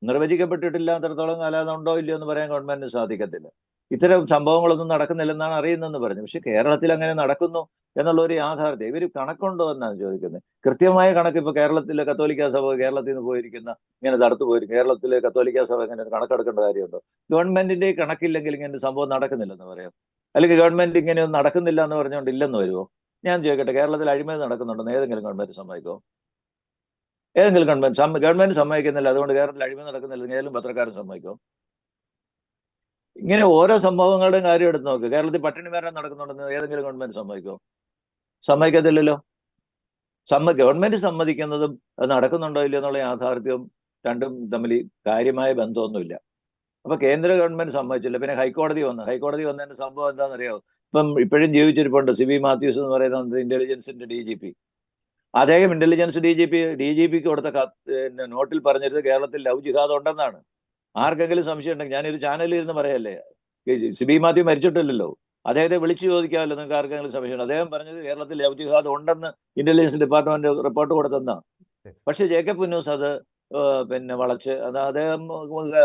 നിർവചിക്കപ്പെട്ടിട്ടില്ലാത്തടത്തോളം കാലം അതുണ്ടോ ഇല്ലയോ എന്ന് പറയാൻ ഗവൺമെന്റിന് സാധിക്കത്തില്ല. ഇത്തരം സംഭവങ്ങളൊന്നും നടക്കുന്നില്ലെന്നാണ് അറിയുന്നതെന്ന് പറഞ്ഞു. പക്ഷെ കേരളത്തിൽ അങ്ങനെ നടക്കുന്നു എന്നുള്ള ഒരു യാഥാർത്ഥ്യം ഇവർ കണക്കുണ്ടോ എന്നാണ് ചോദിക്കുന്നത്. കൃത്യമായ കണക്ക് ഇപ്പൊ കേരളത്തിലെ കത്തോലിക്ക സഭ കേരളത്തിൽ നിന്ന് പോയിരിക്കുന്ന ഇങ്ങനെ തടുത്തു പോയിരിക്കും. കേരളത്തിലെ കത്തോലിക്ക സഭ ഇങ്ങനെ കണക്കെടുക്കേണ്ട കാര്യമുണ്ടോ? ഗവൺമെന്റിന്റെ കണക്കില്ലെങ്കിൽ ഇങ്ങനെ സംഭവം നടക്കുന്നില്ലെന്ന് പറയാം, അല്ലെങ്കിൽ ഗവൺമെന്റ് ഇങ്ങനെയൊന്നും നടക്കുന്നില്ല എന്ന് പറഞ്ഞുകൊണ്ട് ഇല്ലെന്ന് വരുമോ? ഞാൻ ചോദിക്കട്ടെ, കേരളത്തിൽ അഴിമതി നടക്കുന്നുണ്ടെന്ന് ഏതെങ്കിലും ഗവൺമെന്റ് സമ്മതിക്കോ? ഏതെങ്കിലും ഗവൺമെന്റ് സമ്മതിക്കുന്നില്ല, അതുകൊണ്ട് കേരളത്തിൽ അഴിമതി നടക്കുന്നില്ല ഏതെങ്കിലും പത്രക്കാരൻ സമ്മതിക്കോ? ഇങ്ങനെ ഓരോ സംഭവങ്ങളുടെയും കാര്യം എടുത്ത് നോക്ക്. കേരളത്തിൽ പട്ടിണി മരണം നടക്കുന്നുണ്ടെന്ന് ഏതെങ്കിലും ഗവൺമെന്റ് സമ്മതിക്കോ? സമ്മതിക്കത്തില്ലല്ലോ. ഗവൺമെന്റ് സമ്മതിക്കുന്നതും അത് നടക്കുന്നുണ്ടോ ഇല്ലയോ എന്നുള്ള യാഥാർത്ഥ്യവും രണ്ടും തമ്മിൽ കാര്യമായ ബന്ധമൊന്നുമില്ല. അപ്പൊ കേന്ദ്ര ഗവൺമെന്റ് സമ്മതിച്ചില്ല. പിന്നെ ഹൈക്കോടതി വന്നതിന്റെ സംഭവം എന്താണെന്നറിയാമോ? ഇപ്പം ഇപ്പോഴും ജീവിച്ചിരിപ്പുണ്ട് CB മാത്യൂസ് എന്ന് പറയുന്നത് ഇന്റലിജൻസിന്റെ DGP. അദ്ദേഹം ഇന്റലിജൻസ് DGPക്ക് കൊടുത്ത നോട്ടിൽ പറഞ്ഞിരുന്നത് കേരളത്തിൽ ലവ് ജിഹാദ് ഉണ്ടെന്നാണ്. ആർക്കെങ്കിലും സംശയം ഉണ്ടെങ്കിൽ ഞാനൊരു ചാനലിൽ ഇരുന്ന് പറയല്ലേ, CB മാത്യു മരിച്ചിട്ടില്ലല്ലോ, അദ്ദേഹത്തെ വിളിച്ചു ചോദിക്കാമല്ലോ നിങ്ങൾക്ക് ആർക്കെങ്കിലും സംശയമുണ്ട്. അദ്ദേഹം പറഞ്ഞത് കേരളത്തിൽ ലവ് ജിഹാദ് ഉണ്ടെന്ന് ഇന്റലിജൻസ് ഡിപ്പാർട്ട്മെന്റ് റിപ്പോർട്ട് കൊടുത്തെന്നാ. പക്ഷെ ജേക്കബ് പുന്നൂസ് അത് വളച്ച് അത് അദ്ദേഹം,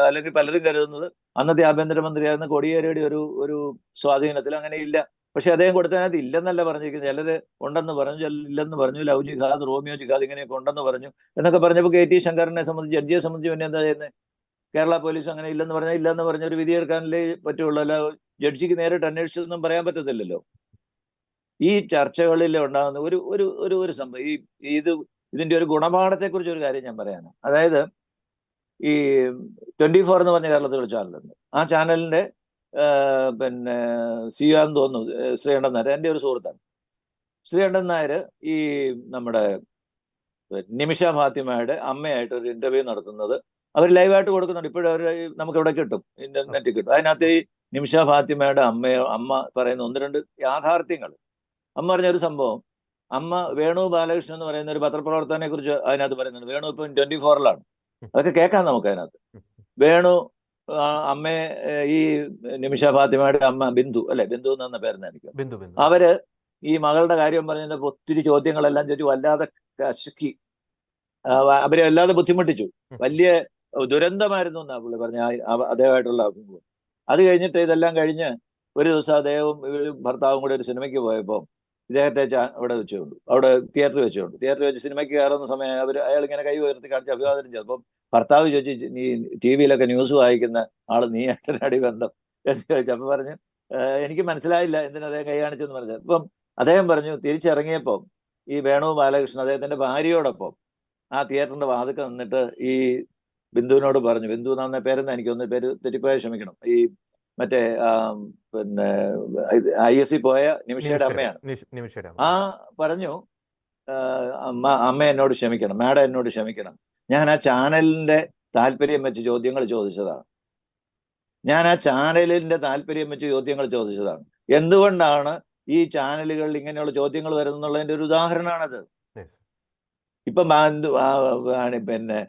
അല്ലെങ്കിൽ പലരും കരുതുന്നത് അന്നത്തെ ആഭ്യന്തരമന്ത്രിയായിരുന്ന കോടിയേരിയുടെ ഒരു സ്വാധീനത്തിൽ അങ്ങനെ ഇല്ല. പക്ഷെ അദ്ദേഹം കൊടുത്തതിനകത്ത് ഇല്ലെന്നല്ല പറഞ്ഞിരിക്കുന്നത്. ചിലര് ഉണ്ടെന്ന് പറഞ്ഞു, ചിലർ ഇല്ലെന്ന് പറഞ്ഞു. ലവ് ജിഹാദ്, റോമിയോ ജിഹാദ് ഇങ്ങനെയൊക്കെ ഉണ്ടെന്ന് പറഞ്ഞു എന്നൊക്കെ പറഞ്ഞപ്പോൾ KT ശങ്കറിനെ സംബന്ധിച്ച്, ജഡ്ജിയെ സംബന്ധിച്ച് പിന്നെ എന്താ ചെയ്യുന്നത്? കേരള പോലീസ് അങ്ങനെ ഇല്ലെന്ന് പറഞ്ഞ ഒരു വിധി എടുക്കാനല്ലേ പറ്റുള്ളൂ. അല്ല ജഡ്ജിക്ക് നേരിട്ട് അന്വേഷിച്ചതൊന്നും പറയാൻ പറ്റത്തില്ലല്ലോ. ഈ ചർച്ചകളിൽ ഉണ്ടാകുന്ന ഒരു സംഭവം, ഇതിന്റെ ഒരു ഗുണപാഠത്തെക്കുറിച്ച് ഒരു കാര്യം ഞാൻ പറയാനാണ്. അതായത് ഈ 24 എന്ന് പറഞ്ഞ കേരളത്തിൽ ഒരു ചാനലുണ്ട്. ആ ചാനലിന്റെ CEO ആണെന്ന് തോന്നുന്നു ശ്രീകണ്ഠൻ നായർ, എൻ്റെ ഒരു സുഹൃത്താണ്. ശ്രീകണ്ഠൻ നായർ ഈ നമ്മുടെ നിമിഷ ഫാത്തിമയുടെ അമ്മയായിട്ട് ഒരു ഇന്റർവ്യൂ നടത്തുന്നത് അവർ ലൈവായിട്ട് കൊടുക്കുന്നുണ്ട്. ഇപ്പോഴും അവർ നമുക്ക് ഇവിടെ കിട്ടും, ഇന്റർനെറ്റിൽ കിട്ടും. അതിനകത്ത് ഈ നിമിഷ ഫാത്തിമയുടെ അമ്മ പറയുന്ന 1-2 യാഥാർത്ഥ്യങ്ങൾ. അമ്മ പറഞ്ഞൊരു സംഭവം, അമ്മ വേണു ബാലകൃഷ്ണൻ എന്ന് പറയുന്ന ഒരു പത്രപ്രവർത്തകനെ കുറിച്ച് അതിനകത്ത് പറയുന്നുണ്ട്. വേണു ഇപ്പം 24-ലാണ്. അതൊക്കെ കേൾക്കാം നമുക്ക് അതിനകത്ത്. വേണു അമ്മയെ, ഈ നിമിഷ ഫാത്തിമയുടെ അമ്മ ബിന്ദു എന്ന പേരെന്നായിരിക്കും, അവര് ഈ മകളുടെ കാര്യം പറഞ്ഞപ്പോൾ ഒത്തിരി ചോദ്യങ്ങളെല്ലാം ചോദിച്ചു, വല്ലാതെ കശക്കി അവരെ വല്ലാതെ ബുദ്ധിമുട്ടിച്ചു. വലിയ ദുരന്തമായിരുന്നു എന്നാ പുള്ളി പറഞ്ഞ അദ്ദേഹമായിട്ടുള്ള അഭിമുഖം. അത് കഴിഞ്ഞിട്ട് ഇതെല്ലാം കഴിഞ്ഞ് ഒരു ദിവസം അദ്ദേഹവും ഭർത്താവും കൂടെ ഒരു സിനിമയ്ക്ക് പോയപ്പോൾ ഇദ്ദേഹത്തെ അവിടെ തിയേറ്ററിൽ വെച്ച് സിനിമയ്ക്ക് കയറുന്ന സമയം അയാൾ ഇങ്ങനെ കൈ ഉയർത്തി കാണിച്ച് അഭിവാദനം ചെയ്തു. അപ്പം ഭർത്താവ് ചോദിച്ചു, നീ TV-യിലൊക്കെ ന്യൂസ് വായിക്കുന്ന ആള് നീ ഏട്ടനടി ബന്ധം എന്ന് ചോദിച്ചു. അപ്പൊ പറഞ്ഞു, എനിക്ക് മനസ്സിലായില്ല എന്തിനാ അദ്ദേഹം കൈ കാണിച്ചെന്ന് പറഞ്ഞത്. അപ്പം അദ്ദേഹം പറഞ്ഞു തിരിച്ചിറങ്ങിയപ്പോൾ ഈ വേണു ബാലകൃഷ്ണൻ അദ്ദേഹത്തിന്റെ ഭാര്യയോടൊപ്പം ആ തിയേറ്ററിന്റെ വാതിൽക്ക് നിന്നിട്ട് ഈ ബിന്ദുവിനോട് പറഞ്ഞു, ബിന്ദു എന്ന പേരെന്ന് എനിക്കൊന്ന് പേര് തെറ്റിപ്പോയാൽ ക്ഷമിക്കണം, ഈ മറ്റേ പിന്നെ ISC പോയ നിമിഷയുടെ അമ്മയാണ്. നിമിഷയുടെ ആ പറഞ്ഞു, അമ്മ എന്നോട് ക്ഷമിക്കണം, മാഡം എന്നോട് ക്ഷമിക്കണം, ഞാൻ ആ ചാനലിന്റെ താല്പര്യം വെച്ച് ചോദ്യങ്ങൾ ചോദിച്ചതാണ്. എന്തുകൊണ്ടാണ് ഈ ചാനലുകളിൽ ഇങ്ങനെയുള്ള ചോദ്യങ്ങൾ വരുന്നുള്ളതിന്റെ ഒരു ഉദാഹരണമാണത്. ഇപ്പം പിന്നെ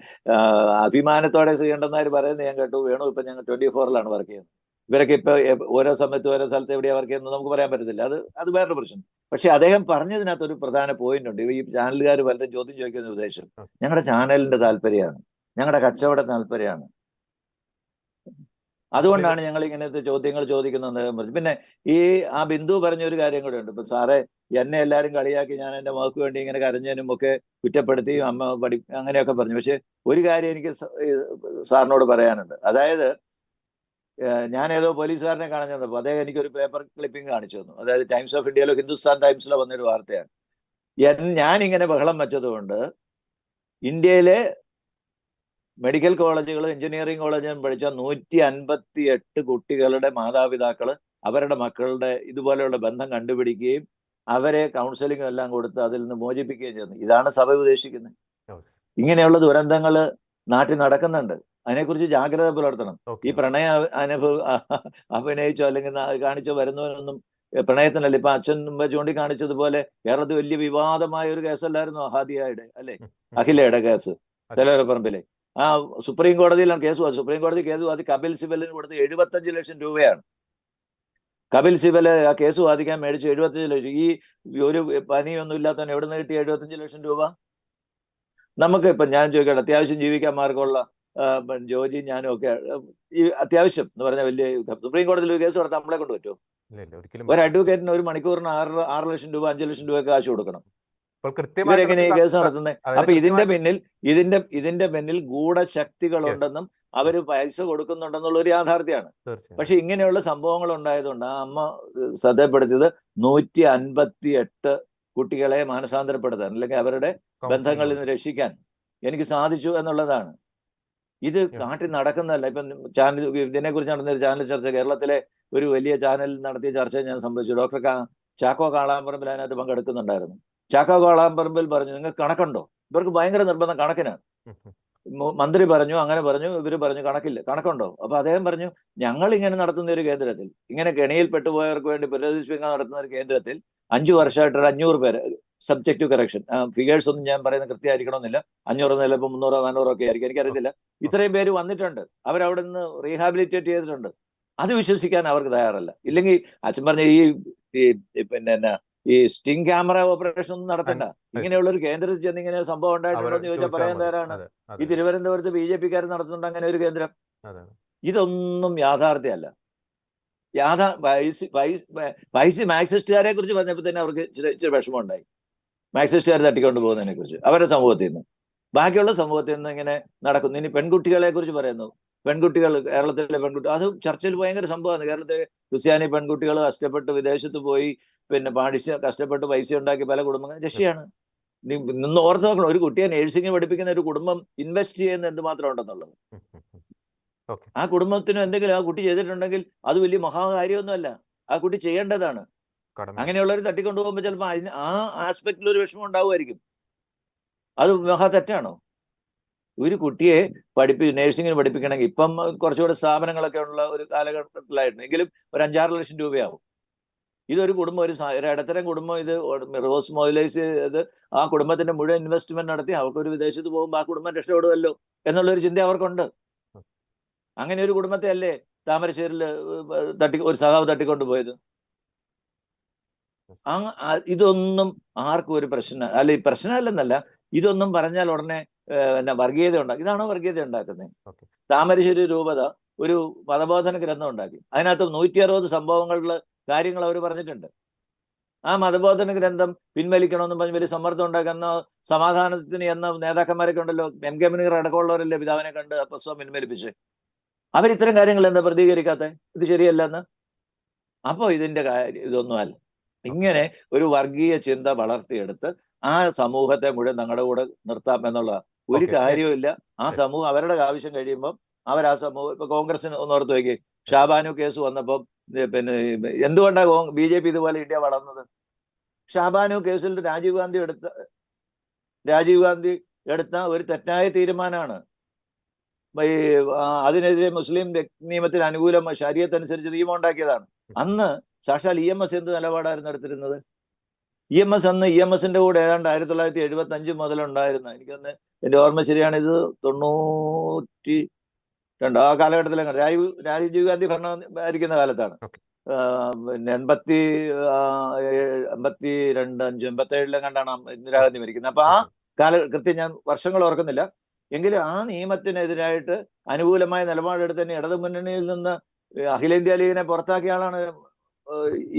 അഭിമാനത്തോടെ ശ്രീകണ്ഠനായർ പറയുന്നത് ഞാൻ കേട്ടു, വേണു ഇപ്പൊ ഞങ്ങൾ 24-ലാണ് വർക്ക് ചെയ്യുന്നത്. ഇവരൊക്കെ ഇപ്പൊ ഓരോ സമയത്ത് ഓരോ സ്ഥലത്ത് എവിടെയാ വർക്ക് ചെയ്യുന്നത് നമുക്ക് പറയാൻ പറ്റത്തില്ല, അത് വേറൊരു പ്രശ്നം. പക്ഷെ അദ്ദേഹം പറഞ്ഞതിനകത്ത് ഒരു പ്രധാന പോയിന്റ് ഉണ്ട്. ഈ ചാനലുകാർ പലരും ചോദ്യം ചോദിക്കുന്ന ഉദ്ദേശം ഞങ്ങളുടെ ചാനലിന്റെ താല്പര്യമാണ്, ഞങ്ങളുടെ കച്ചവട താല്പര്യമാണ്, അതുകൊണ്ടാണ് ഞങ്ങൾ ഇങ്ങനത്തെ ചോദ്യങ്ങൾ ചോദിക്കുന്നത്. പിന്നെ ആ ബിന്ദു പറഞ്ഞ ഒരു കാര്യം കൂടെ ഉണ്ട്. ഇപ്പൊ സാറേ എന്നെ എല്ലാവരും കളിയാക്കി ഞാൻ എന്റെ മകൾക്ക് വേണ്ടി ഇങ്ങനെ കരഞ്ഞതിനും ഒക്കെ കുറ്റപ്പെടുത്തി അമ്മ അങ്ങനെയൊക്കെ പറഞ്ഞു. പക്ഷെ ഒരു കാര്യം എനിക്ക് സാറിനോട് പറയാനുണ്ട്. അതായത് ഞാൻ ഏതോ പോലീസുകാരനെ കാണാൻ ചെന്നപ്പോൾ അദ്ദേഹം എനിക്കൊരു പേപ്പർ ക്ലിപ്പിംഗ് കാണിച്ചു തന്നു. അതായത് ടൈംസ് ഓഫ് ഇന്ത്യയിലോ ഹിന്ദുസ്ഥാൻ ടൈംസിലോ വന്നൊരു വാർത്തയാണ്. ഞാൻ ഇങ്ങനെ ബഹളം വെച്ചതുകൊണ്ട് ഇന്ത്യയിലെ മെഡിക്കൽ കോളേജുകളും എഞ്ചിനീയറിംഗ് കോളേജും പഠിച്ച 158 കുട്ടികളുടെ മാതാപിതാക്കള് അവരുടെ മക്കളുടെ ഇതുപോലെയുള്ള ബന്ധം കണ്ടുപിടിക്കുകയും അവരെ കൗൺസിലിംഗും എല്ലാം കൊടുത്ത് അതിൽ നിന്ന് മോചിപ്പിക്കുകയും ചെയ്യുന്നു. ഇതാണ് സഭ ഉദ്ദേശിക്കുന്നത്. ഇങ്ങനെയുള്ള ദുരന്തങ്ങള് നാട്ടിൽ നടക്കുന്നുണ്ട്, അതിനെക്കുറിച്ച് ജാഗ്രത പുലർത്തണം. ഈ പ്രണയ അഭിനയിച്ചോ അല്ലെങ്കിൽ കാണിച്ചോ വരുന്നവരൊന്നും പ്രണയത്തിനല്ല. ഇപ്പൊ അച്ഛൻ മുമ്പ് ചൂണ്ടിക്കാണിച്ചതുപോലെ കേരളത്തിൽ വലിയ വിവാദമായ ഒരു കേസല്ലായിരുന്നു അഹാദിയയുടെ അഖിലയുടെ കേസ് തെലവരപ്പറമ്പിലെ. സുപ്രീം കോടതിയിലാണ് കേസ്. സുപ്രീം കോടതി കേസ് വാദി കപിൽ സിബലിന് കൊടുത്ത് 75 ലക്ഷം രൂപയാണ്. കപിൽ സിബല് ആ കേസ് വാദിക്കാൻ മേടിച്ച് 75 ലക്ഷം. ഈ ഒരു പനിയൊന്നും ഇല്ലാത്തവൻ എവിടെ നിന്ന് കിട്ടി 75 ലക്ഷം രൂപ? നമുക്ക് ഇപ്പൊ ഞാൻ ചോദിക്കട്ടെ, അത്യാവശ്യം ജീവിക്കാൻ മാർഗമുള്ള ജോജി ഞാനും ഒക്കെ ഈ അത്യാവശ്യം എന്ന് പറഞ്ഞാൽ വലിയ സുപ്രീം കോടതിയിൽ ഒരു കേസ് നടത്താൻ നമ്മളെ കൊണ്ട് പറ്റുമോ? ഒരു അഡ്വക്കേറ്റിന് ഒരു മണിക്കൂറിന് 6 ലക്ഷം രൂപ 5 ലക്ഷം രൂപ കാശ് കൊടുക്കണം. ഇവരെങ്ങനെ ഈ കേസ് നടത്തുന്നത്? അപ്പൊ ഇതിന്റെ പിന്നിൽ ഗൂഢശക്തികളുണ്ടെന്നും അവര് പൈസ കൊടുക്കുന്നുണ്ടെന്നുള്ള ഒരു യാഥാർത്ഥ്യമാണ്. പക്ഷെ ഇങ്ങനെയുള്ള സംഭവങ്ങൾ ഉണ്ടായതുകൊണ്ട് ആ അമ്മ ശ്രദ്ധപ്പെടുത്തിയത് 158 കുട്ടികളെ മാനസാന്തരപ്പെടുത്താൻ അല്ലെങ്കിൽ അവരുടെ ബന്ധങ്ങളിൽ നിന്ന് രക്ഷിക്കാൻ എനിക്ക് സാധിച്ചു എന്നുള്ളതാണ്. ഇത് നാട്ടിൽ നടക്കുന്നതല്ല. ഇപ്പം ചാനൽ ഇതിനെക്കുറിച്ച് നടന്ന ഒരു ചാനൽ ചർച്ച, കേരളത്തിലെ ഒരു വലിയ ചാനൽ നടത്തിയ ചർച്ച ഞാൻ സംബന്ധിച്ചു. ഡോക്ടർ ചാക്കോ കാളാമ്പറമ്പിൽ അതിനകത്ത് പങ്കെടുക്കുന്നുണ്ടായിരുന്നു. ചാക്കോ കാളാമ്പറമ്പിൽ പറഞ്ഞു, നിങ്ങൾക്ക് കണക്കുണ്ടോ? ഇവർക്ക് ഭയങ്കര നിർബന്ധം കണക്കിനാണ്. മന്ത്രി പറഞ്ഞു, അങ്ങനെ പറഞ്ഞു, ഇവര് പറഞ്ഞു കണക്കുണ്ടോ? അപ്പൊ അദ്ദേഹം പറഞ്ഞു, ഞങ്ങൾ ഇങ്ങനെ നടത്തുന്ന ഒരു കേന്ദ്രത്തിൽ, ഇങ്ങനെ കെണിയിൽ പെട്ടുപോയവർക്ക് വേണ്ടി പുനരധിവസിപ്പിക്കാൻ നടത്തുന്ന ഒരു കേന്ദ്രത്തിൽ 5 വർഷമായിട്ട് 500 പേര് സബ്ജക്ട് ടു കറക്ഷൻ, ഫിഗേഴ്സ് ഒന്നും ഞാൻ പറയുന്നത് കൃത്യമായിരിക്കണമെന്നില്ല, 500 ചിലപ്പോൾ 300 400 ഒക്കെ ആയിരിക്കും, എനിക്കറിയത്തില്ല. ഇത്രയും പേര് വന്നിട്ടുണ്ട്, അവരവിടെ നിന്ന് റീഹാബിലിറ്റേറ്റ് ചെയ്തിട്ടുണ്ട്. അത് വിശ്വസിക്കാൻ അവർക്ക് തയ്യാറല്ല. ഇല്ലെങ്കിൽ അച്ഛൻ പറഞ്ഞ പിന്നെ ഈ സ്റ്റിംഗ് ക്യാമറ ഓപ്പറേഷൻ ഒന്നും നടത്തണ്ട, ഇങ്ങനെയുള്ള ഒരു കേന്ദ്രത്തിൽ ചെന്ന് ഇങ്ങനെ സംഭവം ഉണ്ടായിട്ടുണ്ടോ എന്ന് ചോദിച്ചാൽ പറയാൻ തയ്യാറാണ്. ഈ തിരുവനന്തപുരത്ത് BJP-ക്കാർ നടത്തുന്നുണ്ട് അങ്ങനെ ഒരു കേന്ദ്രം. ഇതൊന്നും യാഥാർത്ഥ്യമല്ല. മാർക്സിസ്റ്റുകാരെ കുറിച്ച് പറഞ്ഞപ്പോൾ തന്നെ അവർക്ക് ഇച്ചിരി വിഷമം ഉണ്ടായി. മാർക്സിസ്റ്റുകാർ തട്ടിക്കൊണ്ട് പോകുന്നതിനെ കുറിച്ച് അവരുടെ സമൂഹത്തിൽ നിന്ന്. ബാക്കിയുള്ള സമൂഹത്തിൽ നിന്ന് ഇങ്ങനെ നടക്കുന്നു. ഇനി പെൺകുട്ടികളെ കുറിച്ച് പറയുന്നു. പെൺകുട്ടികൾ, കേരളത്തിലെ പെൺകുട്ടികൾ, അത് ചർച്ചയിൽ ഭയങ്കര സംഭവമാണ്. കേരളത്തിലെ ക്രിസ്ത്യാനി പെൺകുട്ടികൾ കഷ്ടപ്പെട്ട് വിദേശത്ത് പോയി പിന്നെ കഷ്ടപ്പെട്ട് പൈസ ഉണ്ടാക്കി പല കുടുംബങ്ങൾ രക്ഷയാണ്. നിന്ന് ഓർത്ത് നോക്കണം, ഒരു കുട്ടിയെ നേഴ്സിംഗ് പഠിപ്പിക്കുന്ന ഒരു കുടുംബം ഇൻവെസ്റ്റ് ചെയ്യുന്ന എന്തുമാത്രം ഉണ്ടെന്നുള്ളത്. ആ കുടുംബത്തിന് എന്തെങ്കിലും ആ കുട്ടി ചെയ്തിട്ടുണ്ടെങ്കിൽ അത് വലിയ മഹാകാര്യമൊന്നുമല്ല, ആ കുട്ടി ചെയ്യേണ്ടതാണ്. അങ്ങനെയുള്ളവർ തട്ടിക്കൊണ്ടുപോകുമ്പോൾ ചിലപ്പോൾ ആ ആസ്പെക്റ്റിൽ ഒരു വിഷമം ഉണ്ടാവുമായിരിക്കും. അത് മഹാ തെറ്റാണോ? ഒരു കുട്ടിയെ നേഴ്സിംഗിന് പഠിപ്പിക്കണമെങ്കിൽ ഇപ്പം കുറച്ചുകൂടെ സ്ഥാപനങ്ങളൊക്കെ ഉള്ള ഒരു കാലഘട്ടത്തിലായിരുന്നു, എങ്കിലും ഒരു 5-6 ലക്ഷം രൂപയാവും. ഇതൊരു കുടുംബം, ഒരു ഇടത്തരം കുടുംബം ഇത് റിവേഴ്സ് മൊബിലൈസ് ചെയ്ത് ആ കുടുംബത്തിന്റെ മുഴുവൻ ഇൻവെസ്റ്റ്മെന്റ് നടത്തി അവർക്കൊരു വിദേശത്ത് പോകുമ്പോൾ ആ കുടുംബം രക്ഷപ്പെടുമല്ലോ എന്നുള്ളൊരു ചിന്ത അവർക്കുണ്ട്. അങ്ങനെ ഒരു കുടുംബത്തെ അല്ലേ താമരശ്ശേരിൽ ഒരു സഖാവ് തട്ടിക്കൊണ്ടുപോയത്? ഇതൊന്നും ആർക്കും ഒരു പ്രശ്നം അല്ല, ഈ പ്രശ്നമല്ലെന്നല്ല, ഇതൊന്നും പറഞ്ഞാൽ ഉടനെ വർഗീയത ഉണ്ടാക്കി. ഇതാണോ വർഗീയത ഉണ്ടാക്കുന്നത്? താമരശ്ശേരി രൂപത ഒരു മതബോധന ഗ്രന്ഥം ഉണ്ടാക്കി, അതിനകത്ത് 160 സംഭവങ്ങളുടെ കാര്യങ്ങൾ അവർ പറഞ്ഞിട്ടുണ്ട്. ആ മതബോധന ഗ്രന്ഥം പിൻവലിക്കണമെന്നും പറഞ്ഞ് വലിയ സമ്മർദ്ദം ഉണ്ടാക്കുന്ന സമാധാനത്തിന് എന്ന നേതാക്കന്മാരൊക്കെ ഉണ്ടല്ലോ. MK മുനീർ അടക്കമുള്ളവരല്ലേ പിതാവിനെ കണ്ട് പുസ്തകം പിൻവലിപ്പിച്ച്. അവരിത്തരം കാര്യങ്ങൾ എന്താ പ്രതികരിക്കാത്ത? ഇത് ശരിയല്ല എന്ന്. അപ്പോ ഇതിന്റെ ഇതൊന്നുമല്ല. ഇങ്ങനെ ഒരു വർഗീയ ചിന്ത വളർത്തിയെടുത്ത് ആ സമൂഹത്തെ മുഴുവൻ തങ്ങളുടെ കൂടെ നിർത്താം എന്നുള്ള ഒരു Okay. കാര്യവുമില്ല. ആ Yes. സമൂഹം അവരുടെ ആവശ്യം കഴിയുമ്പോൾ അവർ ആ സമൂഹം ഇപ്പൊ കോൺഗ്രസിന് ഒന്ന് ഓർത്ത് വയ്ക്കുക, ഷാബാനു കേസ് വന്നപ്പം പിന്നെ എന്തുകൊണ്ടാണ് BJP ഇതുപോലെ ഇന്ത്യ വളർന്നത്? ഷാബാനു കേസിൽ രാജീവ് ഗാന്ധി എടുത്ത ഒരു തെറ്റായ തീരുമാനമാണ്. അതിനെതിരെ മുസ്ലിം നിയമത്തിന് അനുകൂലം ശരീഅത്ത് അനുസരിച്ച് നിയമം ഉണ്ടാക്കിയതാണ്. അന്ന് സാക്ഷാൽ EMS എന്ത് നിലപാടായിരുന്നു എടുത്തിരുന്നത്? അന്ന് EMSന്റെ കൂടെ ഏതാണ്ട് 1975 മുതലുണ്ടായിരുന്ന, എനിക്കൊന്ന് എന്റെ ഓർമ്മ ശരിയാണ്, ഇത് 92 ആ കാലഘട്ടത്തിലാണ്, രാജീവ് ഗാന്ധി ഭരിക്കുന്ന കാലത്താണ്. പിന്നെ 82, 87 ഇന്ദിരാഗാന്ധി മരിക്കുന്നത്. അപ്പൊ ആ കൃത്യം ഞാൻ വർഷങ്ങൾ ഓർക്കുന്നില്ല, എങ്കിലും ആ നിയമത്തിനെതിരായിട്ട് അനുകൂലമായ നിലപാടെടുത്ത് തന്നെ ഇടതുമുന്നണിയിൽ നിന്ന് അഖിലേന്ത്യാ ലീഗിനെ പുറത്താക്കിയ ആളാണ്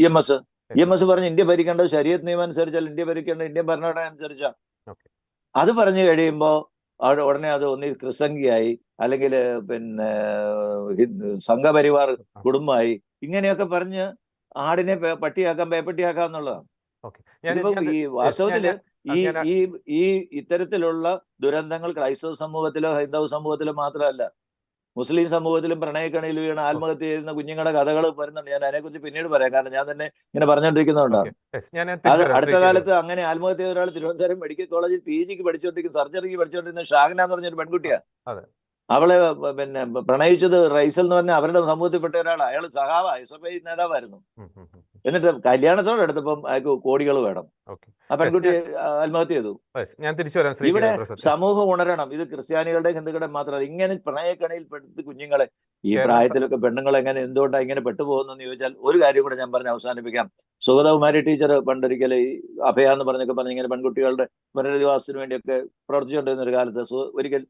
EMS പറഞ്ഞ് ഇന്ത്യ ഭരിക്കേണ്ടത് ശരീഅത്ത് നിയമം അനുസരിച്ചാൽ, ഇന്ത്യ ഭരിക്കേണ്ടത് ഇന്ത്യൻ ഭരണഘടന അനുസരിച്ചാ. അത് പറഞ്ഞു കഴിയുമ്പോൾ അവിടെ ഉടനെ അത് ഒന്നിൽ ക്രിസംഖിയായി, അല്ലെങ്കിൽ പിന്നെ സംഘപരിവാർ കുടുംബമായി, ഇങ്ങനെയൊക്കെ പറഞ്ഞ് ആടിനെ പട്ടിയാക്കാം, പേപ്പട്ടിയാക്കാം എന്നുള്ളതാണ്. ഇതിപ്പം ഈ വാസ്തവത്തില് ഈ ഇത്തരത്തിലുള്ള ദുരന്തങ്ങൾ ക്രൈസ്തവ സമൂഹത്തിലോ ഹൈന്ദവ സമൂഹത്തിലോ മാത്രമല്ല, മുസ്ലിം സമൂഹത്തിലും പ്രണയക്കണിയിൽ വീണ ആത്മഹത്യ ചെയ്യുന്ന കുഞ്ഞുങ്ങളുടെ കഥകൾ വരുന്നുണ്ട്. ഞാൻ അതിനെക്കുറിച്ച് പിന്നീട് പറയാം, കാരണം ഞാൻ തന്നെ ഇങ്ങനെ പറഞ്ഞുകൊണ്ടിരിക്കുന്നതുകൊണ്ടാണ്. അത് അടുത്ത കാലത്ത് അങ്ങനെ ആത്മഹത്യ ചെയ്ത ഒരാൾ തിരുവനന്തപുരം മെഡിക്കൽ കോളേജിൽ PGക്ക് പഠിച്ചുകൊണ്ടിരിക്കുന്ന, സർജറിക്ക് പഠിച്ചുകൊണ്ടിരുന്ന ഷാഹ്ന എന്ന് പറഞ്ഞൊരു പെൺകുട്ടിയാണ്. അവളെ പിന്നെ പ്രണയിച്ചത് റൈസൽ എന്ന് പറഞ്ഞാൽ അവരുടെ സമൂഹത്തിൽപ്പെട്ട ഒരാൾ. അയാൾ സഹാവ SFI നേതാവായിരുന്നു. എന്നിട്ട് കല്യാണത്തോടെ എടുത്തപ്പം അയാൾക്ക് കോടികൾ വേണം. ആ പെൺകുട്ടി ആത്മഹത്യ ചെയ്തു. ഞാൻ തിരിച്ചു വരാം. ഇവിടെ സമൂഹം ഉണരണം. ഇത് ക്രിസ്ത്യാനികളുടെ ഹിന്ദുക്കളുടെ മാത്രമല്ല, ഇങ്ങനെ പ്രണയക്കണിയിൽ പെടുത്തി കുഞ്ഞുങ്ങളെ ഈ പ്രായത്തിലൊക്കെ പെണ്ണുങ്ങൾ എങ്ങനെ എന്തുകൊണ്ടാണ് ഇങ്ങനെ പെട്ടുപോകുന്നെന്ന് ചോദിച്ചാൽ ഒരു കാര്യം കൂടെ ഞാൻ പറഞ്ഞ് അവസാനിപ്പിക്കാം. സുഗതകുമാരി ടീച്ചർ പണ്ടൊരിക്കൽ ഈ അഭയ എന്ന് പറഞ്ഞൊക്കെ പറഞ്ഞ് ഇങ്ങനെ പെൺകുട്ടികളുടെ പുനരധിവാസത്തിന് വേണ്ടിയൊക്കെ പ്രവർത്തിച്ചുകൊണ്ടിരുന്ന ഒരു കാലത്ത് ഒരിക്കൽ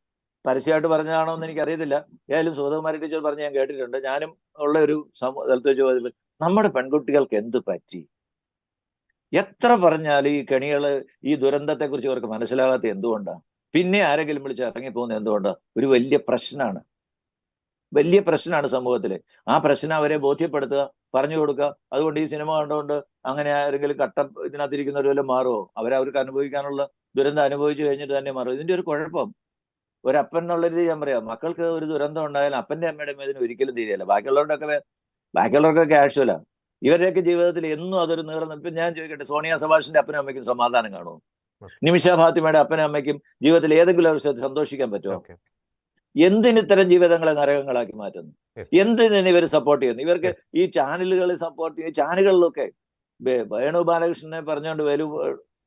പരസ്യമായിട്ട് പറഞ്ഞതാണോ എന്ന് എനിക്കറിയത്തില്ല. ഏതായാലും സുഗതകുമാരി ടീച്ചർ പറഞ്ഞ് ഞാൻ കേട്ടിട്ടുണ്ട്. ഞാനും ഉള്ള ഒരു സ്ഥലത്ത് വെച്ച് നമ്മുടെ പെൺകുട്ടികൾക്ക് എന്ത് പറ്റി? എത്ര പറഞ്ഞാൽ ഈ കെണികള്, ഈ ദുരന്തത്തെ കുറിച്ച് അവർക്ക് മനസ്സിലാകാത്ത എന്തുകൊണ്ടാണ്? പിന്നെ ആരെങ്കിലും വിളിച്ച് ഇറങ്ങിപ്പോകുന്നത് എന്തുകൊണ്ടാണ്? ഒരു വലിയ പ്രശ്നമാണ് സമൂഹത്തില്. ആ പ്രശ്നം അവരെ ബോധ്യപ്പെടുത്തുക, പറഞ്ഞു കൊടുക്കുക. അതുകൊണ്ട് ഈ സിനിമ കണ്ടുകൊണ്ട് അങ്ങനെ ആരെങ്കിലും ഇതിനകത്തിരിക്കുന്നവർ വല്ലതും മാറുമോ? അവർക്ക് അനുഭവിക്കാനുള്ള ദുരന്തം അനുഭവിച്ചു കഴിഞ്ഞിട്ട് തന്നെ മാറും. ഇതിന്റെ ഒരു കുഴപ്പം ഒരപ്പൻ എന്നുള്ള രീതി ഞാൻ പറയാം, മക്കൾക്ക് ഒരു ദുരന്തം ഉണ്ടായാലും അപ്പന്റെ അമ്മയുടെ മേതിന് ഒരിക്കലും തീരെയല്ല. ബാക്കിയുള്ളവർക്കൊക്കെ കാഷ്വലാണ്. ഇവരുടെയൊക്കെ ജീവിതത്തിൽ എന്നും അതൊരു ഇപ്പൊ ഞാൻ ചോദിക്കട്ടെ, സോണിയ സഭാഷിന്റെ അപ്പനും അമ്മയ്ക്കും സമാധാനം കാണുമോ? നിമിഷ ഫാത്തിമയുടെ അപ്പനും അമ്മയ്ക്കും ജീവിതത്തിൽ ഏതെങ്കിലും അവസരത്തിൽ സന്തോഷിക്കാൻ പറ്റുമോ? എന്തിനിത്തരം ജീവിതങ്ങളെ നരകങ്ങളാക്കി മാറ്റുന്നു? എന്തിനു ഇവർ സപ്പോർട്ട് ചെയ്യുന്നു? ഇവർക്ക് ഈ ചാനലുകളെ സപ്പോർട്ട് ചെയ്യുന്ന ചാനലുകളിലൊക്കെ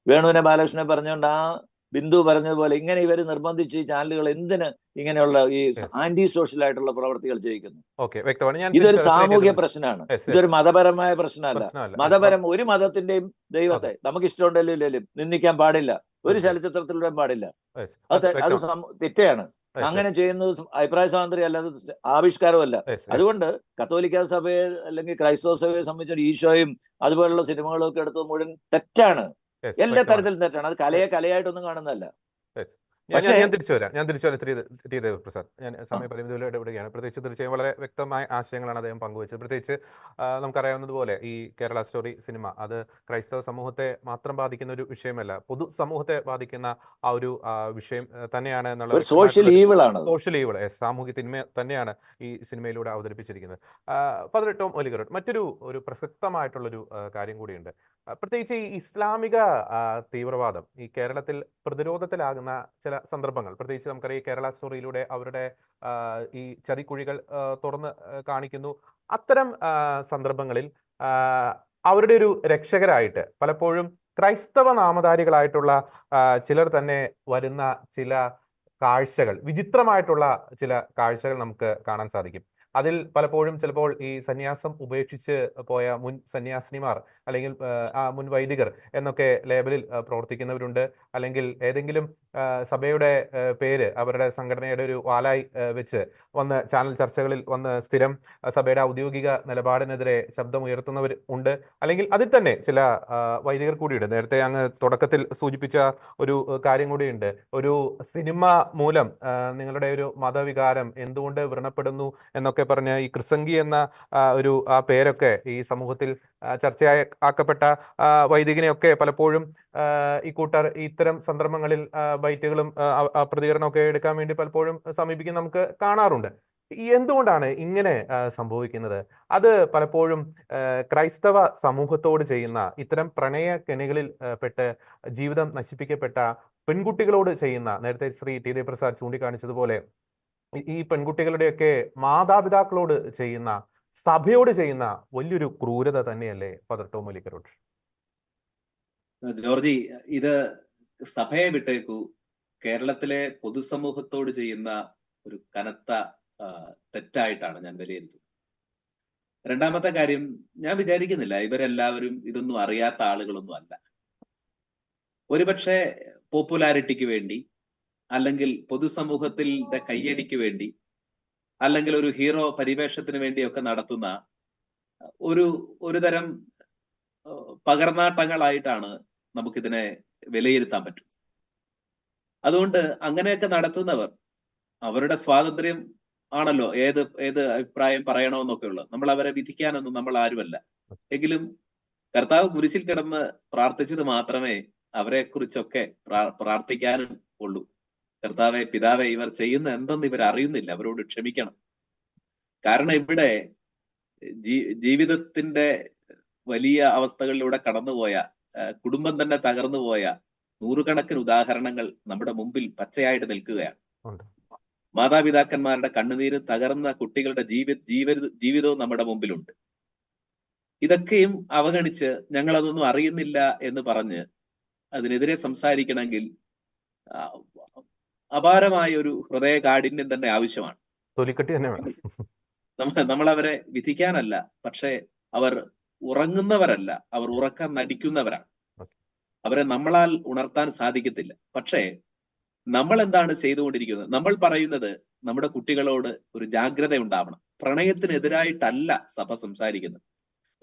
വേണുവിനെ ബാലകൃഷ്ണനെ പറഞ്ഞുകൊണ്ട് ആ ബിന്ദു പറഞ്ഞതുപോലെ ഇങ്ങനെ ഇവർ നിർബന്ധിച്ച് ഈ ചാനലുകൾ എന്തിന് ഇങ്ങനെയുള്ള ഈ ആന്റി സോഷ്യൽ ആയിട്ടുള്ള പ്രവർത്തികൾ ചെയ്യിക്കുന്നു? ഇതൊരു സാമൂഹ്യ പ്രശ്നമാണ്, ഇതൊരു മതപരമായ പ്രശ്നമല്ല. ഒരു മതത്തിന്റെയും ദൈവത്തെ നമുക്ക് ഇഷ്ടമുണ്ടല്ലോ നിന്ദിക്കാൻ പാടില്ല, ഒരു ചലച്ചിത്രത്തിലൂടെ പാടില്ല. അത് തെറ്റാണ്. അങ്ങനെ ചെയ്യുന്നത് അഭിപ്രായ സ്വാതന്ത്ര്യം അല്ലാതെ ആവിഷ്കാരമല്ല. അതുകൊണ്ട് കത്തോലിക്ക സഭയെ അല്ലെങ്കിൽ ക്രൈസ്തവ സഭയെ സംബന്ധിച്ച് ഈശോയും അതുപോലുള്ള സിനിമകളും ഒക്കെ എടുത്തത് മുഴുവൻ തെറ്റാണ്. എല്ലാ തരത്തിലും തെറ്റാണ്. അത് കലയായിട്ടൊന്നും കാണുന്നതല്ല. ഞാൻ തിരിച്ചു വരാം ടി ദേവപ്രസാദ്. ഞാൻ സമയപരിമിതിയിലൂടെ ഇടപെടുകയാണ്. പ്രത്യേകിച്ച് തീർച്ചയായും വളരെ വ്യക്തമായ ആശയങ്ങളാണ് അദ്ദേഹം പങ്കുവച്ചത്. പ്രത്യേകിച്ച് നമുക്കറിയാവുന്നതുപോലെ ഈ കേരള സ്റ്റോറി സിനിമ അത് ക്രൈസ്തവ സമൂഹത്തെ മാത്രം ബാധിക്കുന്ന ഒരു വിഷയമല്ല, പൊതു സമൂഹത്തെ ബാധിക്കുന്ന ആ ഒരു വിഷയം തന്നെയാണ് എന്നുള്ള സോഷ്യൽ ഈവിൾ, സാമൂഹ്യ തിന്മ തന്നെയാണ് ഈ സിനിമയിലൂടെ അവതരിപ്പിച്ചിരിക്കുന്നത്. ഫാദർ ടോം ഒലിഗറോട്ട്, മറ്റൊരു പ്രസക്തമായിട്ടുള്ളൊരു കാര്യം കൂടിയുണ്ട്. പ്രത്യേകിച്ച് ഈ ഇസ്ലാമിക തീവ്രവാദം ഈ കേരളത്തിൽ പ്രതിരോധത്തിലാകുന്ന ചില സന്ദർഭങ്ങൾ, പ്രത്യേകിച്ച് നമുക്കറിയാം കേരള സ്റ്റോറിയിലൂടെ അവരുടെ ഈ ചതിക്കുഴികൾ തുറന്ന് കാണിക്കുന്നു. അത്തരം സന്ദർഭങ്ങളിൽ അവരുടെ ഒരു രക്ഷകരായിട്ട് പലപ്പോഴും ക്രൈസ്തവ നാമധാരികളായിട്ടുള്ള ചിലർ തന്നെ വരുന്ന ചില കാഴ്ചകൾ, വിചിത്രമായിട്ടുള്ള ചില കാഴ്ചകൾ നമുക്ക് കാണാൻ സാധിക്കും. അതിൽ പലപ്പോഴും ചിലപ്പോൾ ഈ സന്യാസം ഉപേക്ഷിച്ച് പോയ മുൻ സന്യാസിനിമാർ അല്ലെങ്കിൽ മുൻ വൈദികർ എന്നൊക്കെ ലേബലിൽ പ്രവർത്തിക്കുന്നവരുണ്ട്. അല്ലെങ്കിൽ ഏതെങ്കിലും സഭയുടെ പേര് അവരുടെ സംഘടനയുടെ ഒരു വാലായി വെച്ച് വന്ന് ചാനൽ ചർച്ചകളിൽ വന്ന് സ്ഥിരം സഭയുടെ ഔദ്യോഗിക നിലപാടിനെതിരെ ശബ്ദമുയർത്തുന്നവർ ഉണ്ട്. അല്ലെങ്കിൽ അതിൽ തന്നെ ചില വൈദികർ കൂടിയുണ്ട്. നേരത്തെ അങ്ങ് തുടക്കത്തിൽ സൂചിപ്പിച്ച ഒരു കാര്യം കൂടിയുണ്ട്. ഒരു സിനിമ മൂലം നിങ്ങളുടെ ഒരു മതവികാരം എന്തുകൊണ്ട് വ്രണപ്പെടുന്നു എന്നൊക്കെ എന്നൊക്കെ പറഞ്ഞ് ഈ ക്രിസംഗി എന്ന ആ പേരൊക്കെ ഈ സമൂഹത്തിൽ ചർച്ചയാക്കപ്പെട്ട വൈദികനെയൊക്കെ പലപ്പോഴും ഈ കൂട്ടർ ഇത്തരം സന്ദർഭങ്ങളിൽ ബൈറ്റുകളും പ്രതികരണമൊക്കെ എടുക്കാൻ വേണ്ടി പലപ്പോഴും സമീപിക്കുന്ന നമുക്ക് കാണാറുണ്ട്. എന്തുകൊണ്ടാണ് ഇങ്ങനെ സംഭവിക്കുന്നത്? അത് പലപ്പോഴും ക്രൈസ്തവ സമൂഹത്തോട് ചെയ്യുന്ന ഇത്തരം പ്രണയ കെണികളിൽ പെട്ട് ജീവിതം നശിപ്പിക്കപ്പെട്ട പെൺകുട്ടികളോട് ചെയ്യുന്ന, നേരത്തെ ശ്രീ ടി ദേവപ്രസാദ് ചൂണ്ടിക്കാണിച്ചതുപോലെ ഈ പെൺകുട്ടികളുടെയൊക്കെ മാതാപിതാക്കളോട് ചെയ്യുന്ന, സഭയോട് ചെയ്യുന്ന വലിയൊരു ക്രൂരത തന്നെയല്ലേ ഫാദർ ടോം ഒലിക്കരോട്ട്? ജോർജി, ഇത് സഭയെ വിട്ടേക്കൂ, കേരളത്തിലെ പൊതുസമൂഹത്തോട് ചെയ്യുന്ന ഒരു കനത്ത തെറ്റായിട്ടാണ് ഞാൻ വിലയിരുത്തുന്നത്. രണ്ടാമത്തെ കാര്യം, ഞാൻ വിചാരിക്കുന്നില്ല ഇവരെല്ലാവരും ഇതൊന്നും അറിയാത്ത ആളുകളൊന്നും അല്ല. ഒരുപക്ഷെ പോപ്പുലാരിറ്റിക്ക് വേണ്ടി, അല്ലെങ്കിൽ പൊതുസമൂഹത്തിന്റെ കയ്യടിക്ക് വേണ്ടി, അല്ലെങ്കിൽ ഒരു ഹീറോ പരിവേഷത്തിന് വേണ്ടിയൊക്കെ നടത്തുന്ന ഒരു തരം പകർന്നാട്ടങ്ങളായിട്ടാണ് നമുക്കിതിനെ വിലയിരുത്താൻ പറ്റും. അതുകൊണ്ട് അങ്ങനെയൊക്കെ നടത്തുന്നവർ അവരുടെ സ്വാതന്ത്ര്യം ആണല്ലോ ഏത് അഭിപ്രായം പറയണമെന്നൊക്കെ ഉള്ളത്. നമ്മൾ അവരെ വിധിക്കാനൊന്നും നമ്മൾ ആരുമല്ല. എങ്കിലും കർത്താവ് കുരിശിൽ കിടന്ന് പ്രാർത്ഥിച്ചത് മാത്രമേ അവരെ കുറിച്ചൊക്കെ പ്രാർത്ഥിക്കാനും ഉള്ളൂ. കർത്താവെ, പിതാവെ, ഇവർ ചെയ്യുന്ന എന്തെന്ന് ഇവർ അറിയുന്നില്ല, അവരോട് ക്ഷമിക്കണം. കാരണം ഇവിടെ ജീവിതത്തിന്റെ വലിയ അവസ്ഥകളിലൂടെ കടന്നുപോയ, കുടുംബം തന്നെ തകർന്നുപോയ നൂറുകണക്കിന് ഉദാഹരണങ്ങൾ നമ്മുടെ മുമ്പിൽ പച്ചയായിട്ട് നിൽക്കുകയാണ്. മാതാപിതാക്കന്മാരുടെ കണ്ണുനീര് തകർന്ന കുട്ടികളുടെ ജീവിതവും നമ്മുടെ മുമ്പിലുണ്ട്. ഇതൊക്കെയും അവഗണിച്ച് ഞങ്ങൾ അതൊന്നും അറിയുന്നില്ല എന്ന് പറഞ്ഞ് അതിനെതിരെ സംസാരിക്കണമെങ്കിൽ അപാരമായ ഒരു ഹൃദയ കാഠിന്യം തന്നെ ആവശ്യമാണ്. നമ്മൾ അവരെ വിധിക്കാനല്ല, പക്ഷേ അവർ ഉറങ്ങുന്നവരല്ല, അവർ ഉറക്കം നടിക്കുന്നവരാണ്. അവരെ നമ്മളാൽ ഉണർത്താൻ സാധിക്കത്തില്ല. പക്ഷേ നമ്മൾ എന്താണ് ചെയ്തുകൊണ്ടിരിക്കുന്നത്? നമ്മൾ പറയുന്നത് നമ്മുടെ കുട്ടികളോട് ഒരു ജാഗ്രത ഉണ്ടാവണം. പ്രണയത്തിനെതിരായിട്ടല്ല സഭ സംസാരിക്കുന്നത്.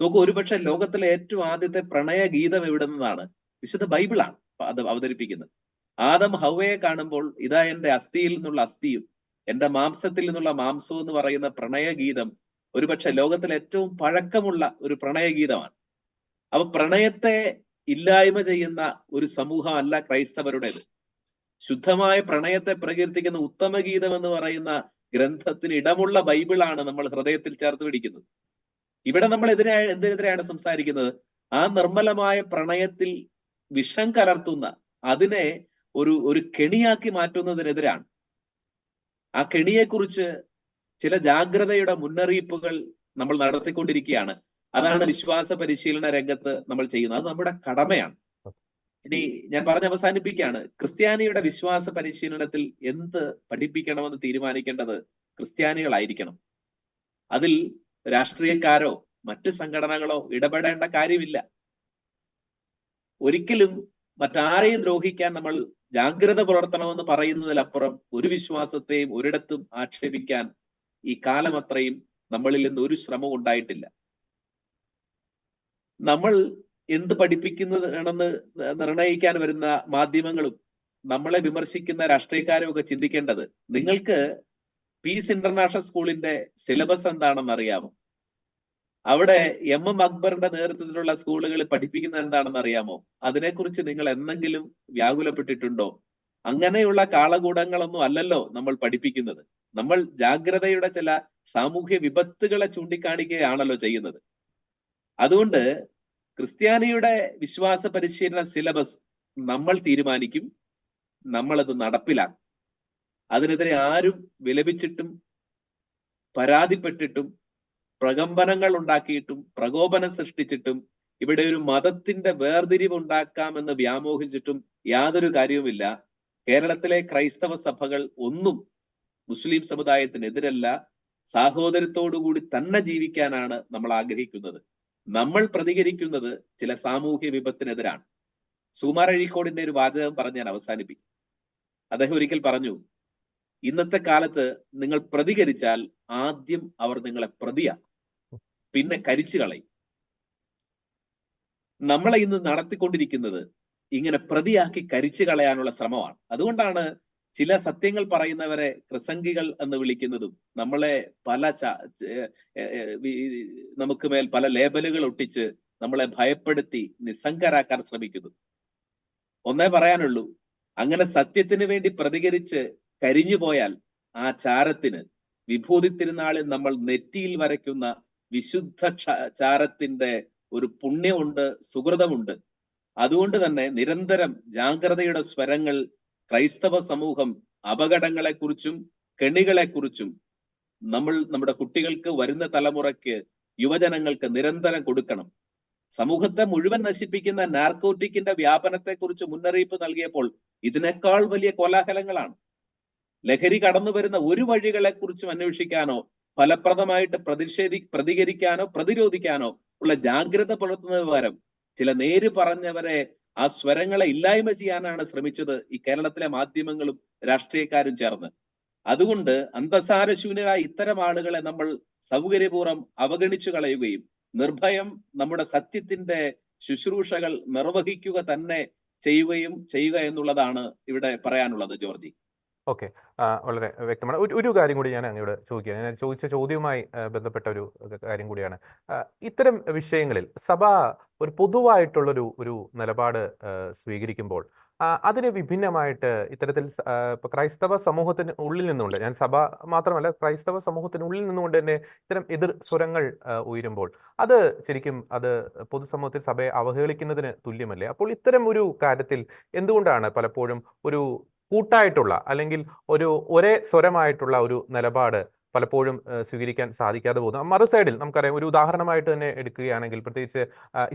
നോക്കൂ, ഒരുപക്ഷെ ലോകത്തിലെ ഏറ്റവും ആദ്യത്തെ പ്രണയ ഗീതം എവിടെ നിന്നാണ്? വിശുദ്ധ ബൈബിളാണ് അത് അവതരിപ്പിക്കുന്നത്. ആദം ഹവ്വയെ കാണുമ്പോൾ ഇതാ എന്റെ അസ്ഥിയിൽ നിന്നുള്ള അസ്ഥിയും എന്റെ മാംസത്തിൽ നിന്നുള്ള മാംസവും എന്ന് പറയുന്ന പ്രണയഗീതം ഒരുപക്ഷെ ലോകത്തിലെ ഏറ്റവും പഴക്കമുള്ള ഒരു പ്രണയഗീതമാണ്. അപ്പൊ പ്രണയത്തെ ഇല്ലായ്മ ചെയ്യുന്ന ഒരു സമൂഹമല്ല ക്രൈസ്തവരുടേത്. ശുദ്ധമായ പ്രണയത്തെ പ്രകീർത്തിക്കുന്ന ഉത്തമഗീതം എന്ന് പറയുന്ന ഗ്രന്ഥത്തിന് ഇടമുള്ള ബൈബിളാണ് നമ്മൾ ഹൃദയത്തിൽ ചേർത്ത് പിടിക്കുന്നത്. ഇവിടെ നമ്മൾ എന്തിനെതിരെയാണ് സംസാരിക്കുന്നത്? ആ നിർമ്മലമായ പ്രണയത്തിൽ വിഷം കലർത്തുന്ന, അതിനെ ഒരു കെണിയാക്കി മാറ്റുന്നതിനെതിരാണ്. ആ കെണിയെക്കുറിച്ച് ചില ജാഗ്രതയുടെ മുന്നറിയിപ്പുകൾ നമ്മൾ നടത്തിക്കൊണ്ടിരിക്കുകയാണ്. അതാണ് വിശ്വാസ പരിശീലന രംഗത്ത് നമ്മൾ ചെയ്യുന്നത്. അത് നമ്മുടെ കടമയാണ്. ഇനി ഞാൻ പറഞ്ഞ് അവസാനിപ്പിക്കുകയാണ്. ക്രിസ്ത്യാനിയുടെ വിശ്വാസ പരിശീലനത്തിൽ എന്ത് പഠിപ്പിക്കണമെന്ന് തീരുമാനിക്കേണ്ടത് ക്രിസ്ത്യാനികളായിരിക്കണം. അതിൽ രാഷ്ട്രീയക്കാരോ മറ്റു സംഘടനകളോ ഇടപെടേണ്ട കാര്യമില്ല. ഒരിക്കലും മറ്റാരെയും ദ്രോഹിക്കാൻ നമ്മൾ ജാഗ്രത പുലർത്തണമെന്ന് പറയുന്നതിലപ്പുറം ഒരു വിശ്വാസത്തെയും ഒരിടത്തും ആക്ഷേപിക്കാൻ ഈ കാലം അത്രയും നമ്മളിൽ നിന്ന് ഒരു ശ്രമം ഉണ്ടായിട്ടില്ല. നമ്മൾ എന്ത് പഠിപ്പിക്കുന്നതാണെന്ന് നിർണയിക്കാൻ വരുന്ന മാധ്യമങ്ങളും നമ്മളെ വിമർശിക്കുന്ന രാഷ്ട്രീയക്കാരും ഒക്കെ ചിന്തിക്കേണ്ടത്, നിങ്ങൾക്ക് പീസ് ഇന്റർനാഷണൽ സ്കൂളിന്റെ സിലബസ് എന്താണെന്ന് അറിയാമോ? അവിടെ എം അക്ബറിന്റെ നേതൃത്വത്തിലുള്ള സ്കൂളുകളിൽ പഠിപ്പിക്കുന്നത് എന്താണെന്ന് അറിയാമോ? അതിനെക്കുറിച്ച് നിങ്ങൾ എന്തെങ്കിലും വ്യാകുലപ്പെട്ടിട്ടുണ്ടോ? അങ്ങനെയുള്ള കാളകൂടങ്ങളൊന്നും അല്ലല്ലോ നമ്മൾ പഠിപ്പിക്കുന്നത്. നമ്മൾ ജാഗ്രതയുടെ ചില സാമൂഹ്യ വിപത്തുകളെ ചൂണ്ടിക്കാണിക്കുകയാണല്ലോ ചെയ്യുന്നത്. അതുകൊണ്ട് ക്രിസ്ത്യാനിയുടെ വിശ്വാസ പരിശീലന സിലബസ് നമ്മൾ തീരുമാനിക്കും, നമ്മളത് നടപ്പിലാക്കും. അതിനെതിരെ ആരും വിലപിച്ചിട്ടും പരാതിപ്പെട്ടിട്ടും പ്രകമ്പനങ്ങൾ ഉണ്ടാക്കിയിട്ടും പ്രകോപനം സൃഷ്ടിച്ചിട്ടും ഇവിടെ ഒരു മതത്തിന്റെ വേർതിരിവ് ഉണ്ടാക്കാമെന്ന് വ്യാമോഹിച്ചിട്ടും യാതൊരു കാര്യവുമില്ല. കേരളത്തിലെ ക്രൈസ്തവ സഭകൾ ഒന്നും മുസ്ലിം സമുദായത്തിനെതിരല്ല. സാഹോദര്യത്തോടുകൂടി തന്നെ ജീവിക്കാനാണ് നമ്മൾ ആഗ്രഹിക്കുന്നത്. നമ്മൾ പ്രതികരിക്കുന്നത് ചില സാമൂഹ്യ വിപത്തിനെതിരാണ്. സുകുമാർ അഴീക്കോടിന്റെ ഒരു വാചകം പറഞ്ഞ് ഞാൻ അവസാനിപ്പിക്കും. അദ്ദേഹം ഒരിക്കൽ പറഞ്ഞു, ഇന്നത്തെ കാലത്ത് നിങ്ങൾ പ്രതികരിച്ചാൽ ആദ്യം അവർ നിങ്ങളെ പ്രതിയാക്കും, പിന്നെ കരിച്ചു കളയും. നമ്മളെ ഇന്ന് നടത്തിക്കൊണ്ടിരിക്കുന്നത് ഇങ്ങനെ പ്രതിയാക്കി കരിച്ചു കളയാനുള്ള ശ്രമമാണ്. അതുകൊണ്ടാണ് ചില സത്യങ്ങൾ പറയുന്നവരെ പ്രസംഗികൾ എന്ന് വിളിക്കുന്നതും നമ്മളെ പല നമുക്ക് മേൽ പല ലേബലുകൾ ഒട്ടിച്ച് നമ്മളെ ഭയപ്പെടുത്തി നിസ്സംഗരാക്കാൻ ശ്രമിക്കുന്നു. ഒന്നേ പറയാനുള്ളൂ, അങ്ങനെ സത്യത്തിന് വേണ്ടി പ്രതികരിച്ച് കരിഞ്ഞു പോയാൽ ആ ചാരത്തിന് വിഭൂതി തിരുനാളിൽ നമ്മൾ നെറ്റിയിൽ വരയ്ക്കുന്ന വിശുദ്ധ ചാരത്തിന്റെ ഒരു പുണ്യമുണ്ട്, സുഹൃതമുണ്ട്. അതുകൊണ്ട് തന്നെ നിരന്തരം ജാഗ്രതയുടെ സ്വരങ്ങൾ ക്രൈസ്തവ സമൂഹം അപകടങ്ങളെക്കുറിച്ചും കെണികളെക്കുറിച്ചും നമ്മുടെ കുട്ടികൾക്ക്, വരുന്ന തലമുറയ്ക്ക്, യുവജനങ്ങൾക്ക് നിരന്തരം കൊടുക്കണം. സമൂഹത്തെ മുഴുവൻ നശിപ്പിക്കുന്ന നാർക്കോട്ടിക്കിന്റെ വ്യാപനത്തെക്കുറിച്ച് മുന്നറിയിപ്പ് നൽകിയപ്പോൾ ഇതിനേക്കാൾ വലിയ കോലാഹലങ്ങളാണ്. ലഹരി കടന്നു വരുന്ന ഒരു വഴികളെക്കുറിച്ചും അന്വേഷിക്കാനോ ഫലപ്രദമായിട്ട് പ്രതികരിക്കാനോ പ്രതിരോധിക്കാനോ ഉള്ള ജാഗ്രത പുലർത്തുന്നത് പകരം ചില നേര് പറഞ്ഞവരെ ആ സ്വരങ്ങളെ ഇല്ലായ്മ ചെയ്യാനാണ് ശ്രമിച്ചത് ഈ കേരളത്തിലെ മാധ്യമങ്ങളും രാഷ്ട്രീയക്കാരും ചേർന്ന്. അതുകൊണ്ട് അന്തസാരശൂന്യരായ ഇത്തരം ആളുകളെ നമ്മൾ സൗകര്യപൂർവ്വം അവഗണിച്ചു കളയുകയും നിർഭയം നമ്മുടെ സത്യത്തിന്റെ ശുശ്രൂഷകൾ നിർവഹിക്കുക തന്നെ ചെയ്യുക എന്നുള്ളതാണ് ഇവിടെ പറയാനുള്ളത്. ജോർജി, ഓക്കെ, വളരെ വ്യക്തമാണ്. ഒരു കാര്യം കൂടി ഞാൻ അങ്ങോട്ട് ചോദിക്കുകയാണ്. ഞാൻ ചോദിച്ച ചോദ്യവുമായി ബന്ധപ്പെട്ട ഒരു കാര്യം കൂടിയാണ്. ഇത്തരം വിഷയങ്ങളിൽ സഭ ഒരു പൊതുവായിട്ടുള്ളൊരു നിലപാട് സ്വീകരിക്കുമ്പോൾ അതിന് വിഭിന്നമായിട്ട് ഇത്തരത്തിൽ ക്രൈസ്തവ സമൂഹത്തിന് ഉള്ളിൽ നിന്നുകൊണ്ട്, ഞാൻ സഭ മാത്രമല്ല ക്രൈസ്തവ സമൂഹത്തിനുള്ളിൽ നിന്നുകൊണ്ട് തന്നെ ഇത്തരം എതിർ സ്വരങ്ങൾ ഉയരുമ്പോൾ അത് ശരിക്കും അത് പൊതുസമൂഹത്തിൽ സഭയെ അവഹേളിക്കുന്നതിന് തുല്യമല്ലേ? അപ്പോൾ ഇത്തരം ഒരു കാര്യത്തിൽ എന്തുകൊണ്ടാണ് പലപ്പോഴും ഒരു കൂട്ടായിട്ടുള്ള അല്ലെങ്കിൽ ഒരേ സ്വരമായിട്ടുള്ള ഒരു നിലപാട് പലപ്പോഴും സ്വീകരിക്കാൻ സാധിക്കാതെ പോകുന്നു? മറുസൈഡിൽ നമുക്കറിയാം, ഒരു ഉദാഹരണമായിട്ട് തന്നെ എടുക്കുകയാണെങ്കിൽ പ്രത്യേകിച്ച്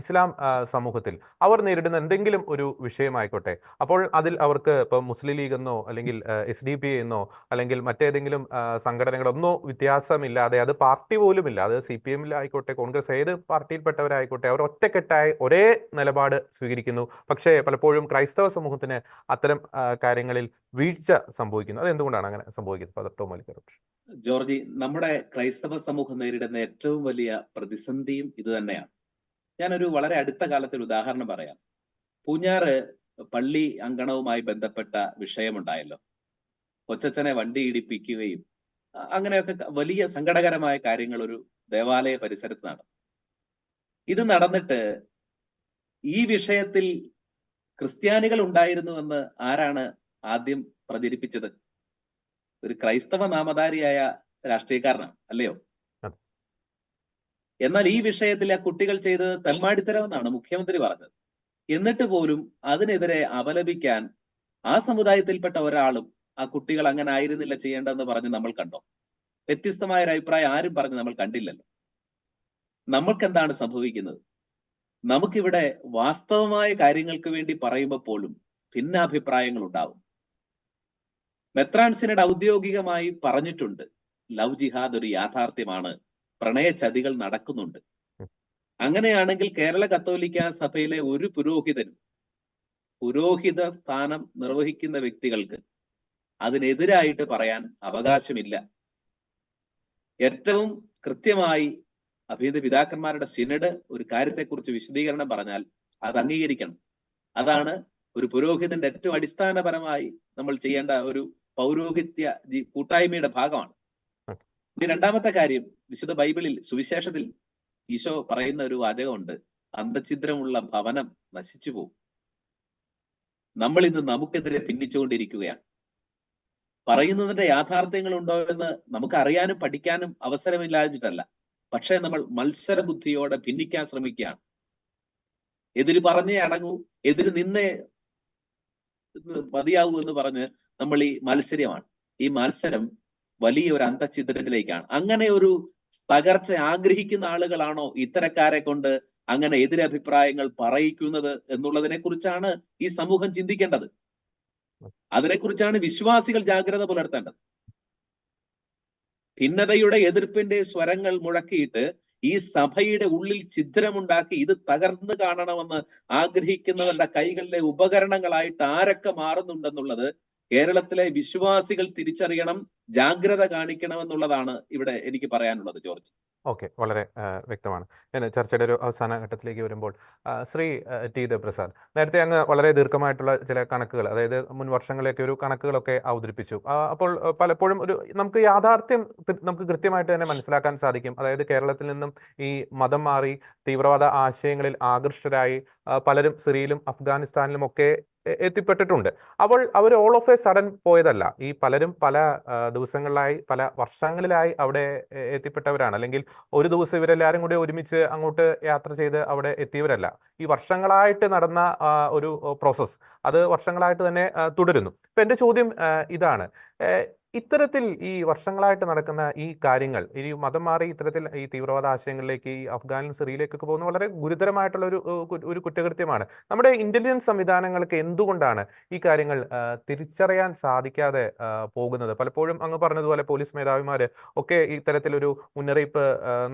ഇസ്ലാം സമൂഹത്തിൽ അവർ നേരിടുന്ന എന്തെങ്കിലും ഒരു വിഷയമായിക്കോട്ടെ, അപ്പോൾ അതിൽ അവർക്ക് ഇപ്പോൾ മുസ്ലിം ലീഗ് എന്നോ അല്ലെങ്കിൽ SDP എന്നോ അല്ലെങ്കിൽ മറ്റേതെങ്കിലും സംഘടനകളൊന്നോ വ്യത്യാസമില്ലാതെ, അത് പാർട്ടി പോലും ഇല്ല, അത് CPM ആയിക്കോട്ടെ കോൺഗ്രസ് ഏത് പാർട്ടിയിൽപ്പെട്ടവരായിക്കോട്ടെ, അവർ ഒറ്റക്കെട്ടായി ഒരേ നിലപാട് സ്വീകരിക്കുന്നു. പക്ഷേ പലപ്പോഴും ക്രൈസ്തവ സമൂഹത്തിന് അത്തരം കാര്യങ്ങളിൽ വീഴ്ച സംഭവിക്കുന്നു. അത് എന്തുകൊണ്ടാണ് അങ്ങനെ സംഭവിക്കുന്നത്? Father Tom മാലിക്കരോട്ട്. ജോർജി, നമ്മുടെ ക്രൈസ്തവ സമൂഹം നേരിടുന്ന ഏറ്റവും വലിയ പ്രതിസന്ധിയും ഇത് തന്നെയാണ്. ഞാനൊരു വളരെ അടുത്ത കാലത്തിൽ ഉദാഹരണം പറയാം. പൂഞ്ഞാറ് പള്ളി അങ്കണവുമായി ബന്ധപ്പെട്ട വിഷയമുണ്ടായല്ലോ. കൊച്ചച്ഛനെ വണ്ടി ഇടിപ്പിക്കുകയും അങ്ങനെയൊക്കെ വലിയ സങ്കടകരമായ കാര്യങ്ങൾ ഒരു ദേവാലയ പരിസരത്ത് നടന്നു. ഇത് നടന്നിട്ട് ഈ വിഷയത്തിൽ ക്രിസ്ത്യാനികൾ ഉണ്ടായിരുന്നുവെന്ന് ആരാണ് ആദ്യം പ്രചരിപ്പിച്ചത്? ഒരു ക്രൈസ്തവ നാമധാരിയായ രാഷ്ട്രീയക്കാരനാണ്, അല്ലയോ? എന്നാൽ ഈ വിഷയത്തിൽ ആ കുട്ടികൾ ചെയ്തത് തെമ്മാടിത്തരമെന്നാണ് മുഖ്യമന്ത്രി പറഞ്ഞത്. എന്നിട്ട് പോലും അതിനെതിരെ അപലപിക്കാൻ ആ സമുദായത്തിൽപ്പെട്ട ഒരാളും ആ കുട്ടികൾ അങ്ങനെ ആയിരുന്നില്ല ചെയ്യേണ്ടതെന്ന് പറഞ്ഞ് നമ്മൾ കണ്ടോ? വ്യത്യസ്തമായ ഒരു അഭിപ്രായം ആരും പറഞ്ഞ് നമ്മൾ കണ്ടില്ലല്ലോ. നമ്മൾക്കെന്താണ് സംഭവിക്കുന്നത്? നമുക്കിവിടെ വാസ്തവമായ കാര്യങ്ങൾക്ക് വേണ്ടി പറയുമ്പോൾ പോലും ഭിന്നാഭിപ്രായങ്ങൾ ഉണ്ടാവും. മെത്രാൻസിനോട് ഔദ്യോഗികമായി പറഞ്ഞിട്ടുണ്ട്, ലവ് ജിഹാദ് ഒരു യാഥാർത്ഥ്യമാണ്, പ്രണയ ചതികൾ നടക്കുന്നുണ്ട്. അങ്ങനെയാണെങ്കിൽ കേരള കത്തോലിക്ക സഭയിലെ ഒരു പുരോഹിത സ്ഥാനം നിർവഹിക്കുന്ന വ്യക്തികൾക്ക് അതിനെതിരായിട്ട് പറയാൻ അവകാശമില്ല. ഏറ്റവും കൃത്യമായി അഭിനന്ദ പിതാക്കന്മാരുടെ സിനഡ് ഒരു കാര്യത്തെക്കുറിച്ച് വിശദീകരണം പറഞ്ഞാൽ അത് അംഗീകരിക്കണം. അതാണ് ഒരു പുരോഹിതന്റെ ഏറ്റവും അടിസ്ഥാനപരമായി നമ്മൾ ചെയ്യേണ്ട ഒരു പൗരോഹിത്യ കൂട്ടായ്മയുടെ ഭാഗമാണ്. ഇനി രണ്ടാമത്തെ കാര്യം, വിശുദ്ധ ബൈബിളിൽ സുവിശേഷത്തിൽ ഈശോ പറയുന്ന ഒരു വാചകമുണ്ട്, അന്തഛിദ്രമുള്ള ഭവനം നശിച്ചു പോകും. നമ്മൾ ഇന്ന് നമുക്കെതിരെ ഭിന്നിച്ചുകൊണ്ടിരിക്കുകയാണ്. പറയുന്നതിന്റെ യാഥാർത്ഥ്യങ്ങൾ ഉണ്ടോ എന്ന് നമുക്ക് അറിയാനും പഠിക്കാനും അവസരമില്ലാതിട്ടല്ല, പക്ഷേ നമ്മൾ മത്സര ബുദ്ധിയോടെ ഭിന്നിക്കാൻ ശ്രമിക്കുകയാണ്. എതിര് പറഞ്ഞേ അടങ്ങൂ, എതിര് നിന്നേ മതിയാകൂ എന്ന് പറഞ്ഞ് നമ്മൾ ഈ മത്സരമാണ്. ഈ മത്സരം വലിയൊരു അന്തഛിദ്രത്തിലേക്കാണ്. അങ്ങനെ ഒരു തകർച്ച ആഗ്രഹിക്കുന്ന ആളുകളാണോ ഇത്തരക്കാരെ കൊണ്ട് അങ്ങനെ എതിരഭിപ്രായങ്ങൾ പറയിക്കുന്നത് എന്നുള്ളതിനെ കുറിച്ചാണ് ഈ സമൂഹം ചിന്തിക്കേണ്ടത്. അതിനെക്കുറിച്ചാണ് വിശ്വാസികൾ ജാഗ്രത പുലർത്തേണ്ടത്. ഭിന്നതയുടെ എതിർപ്പിന്റെ സ്വരങ്ങൾ മുഴക്കിയിട്ട് ഈ സഭയുടെ ഉള്ളിൽ ഛിദ്രമുണ്ടാക്കി ഇത് തകർന്നു കാണണമെന്ന് ആഗ്രഹിക്കുന്നവരുടെ കൈകളിലെ ഉപകരണങ്ങളായിട്ട് ആരൊക്കെ മാറുന്നുണ്ടെന്നുള്ളത് കേരളത്തിലെ വിശ്വാസികൾ തിരിച്ചറിയണം. ജാഗ്രത കാണിക്കണമെന്നുള്ളതാണ് ഇവിടെ എനിക്ക് പറയാനുള്ളത്, ജോർജ്. ഓക്കെ, വളരെ വ്യക്തമാണ്. ഞാൻ ചർച്ചയുടെ ഒരു അവസാന ഘട്ടത്തിലേക്ക് വരുമ്പോൾ ശ്രീ ടി ദേവപ്രസാദ്, നേരത്തെ അങ്ങ് വളരെ ദീർഘമായിട്ടുള്ള ചില കണക്കുകൾ, അതായത് മുൻ വർഷങ്ങളിലേക്ക് ഒരു കണക്കുകളൊക്കെ അവതരിപ്പിച്ചു. അപ്പോൾ പലപ്പോഴും നമുക്ക് യാഥാർത്ഥ്യം നമുക്ക് കൃത്യമായിട്ട് തന്നെ മനസ്സിലാക്കാൻ സാധിക്കും. അതായത് കേരളത്തിൽ നിന്നും ഈ മതം മാറി തീവ്രവാദ ആശയങ്ങളിൽ ആകൃഷ്ടരായി പലരും സിറിയയിലും അഫ്ഗാനിസ്ഥാനിലും ഒക്കെ എത്തിപ്പെട്ടിട്ടുണ്ട്. അപ്പോൾ അവർ ഓൾ ഓഫ് എ സഡൻ പോയതല്ല. ഈ പലരും പല ദിവസങ്ങളിലായി, പല വർഷങ്ങളിലായി അവിടെ എത്തിപ്പെട്ടവരാണ്. അല്ലെങ്കിൽ ഒരു ദിവസം ഇവരെല്ലാവരും കൂടി ഒരുമിച്ച് അങ്ങോട്ട് യാത്ര ചെയ്ത് അവിടെ എത്തിയവരല്ല. ഈ വർഷങ്ങളായിട്ട് നടന്ന ഒരു പ്രോസസ്സ്, അത് വർഷങ്ങളായിട്ട് തന്നെ തുടരുന്നു. ഇപ്പൊ എൻ്റെ ചോദ്യം ഇതാണ്, ഇത്തരത്തിൽ ഈ വർഷങ്ങളായിട്ട് നടക്കുന്ന ഈ കാര്യങ്ങൾ, ഈ മതം മാറി ഇത്തരത്തിൽ ഈ തീവ്രവാദ ആശയങ്ങളിലേക്ക്, ഈ അഫ്ഗാനിലും സിറിയയിലേക്കൊക്കെ പോകുന്ന വളരെ ഗുരുതരമായിട്ടുള്ള ഒരു കുറ്റകൃത്യമാണ്. നമ്മുടെ ഇന്റലിജൻസ് സംവിധാനങ്ങൾക്ക് എന്തുകൊണ്ടാണ് ഈ കാര്യങ്ങൾ തിരിച്ചറിയാൻ സാധിക്കാതെ പോകുന്നത്? പലപ്പോഴും അങ്ങ് പറഞ്ഞതുപോലെ പോലീസ് മേധാവിമാർ ഒക്കെ ഇത്തരത്തിലൊരു മുന്നറിയിപ്പ്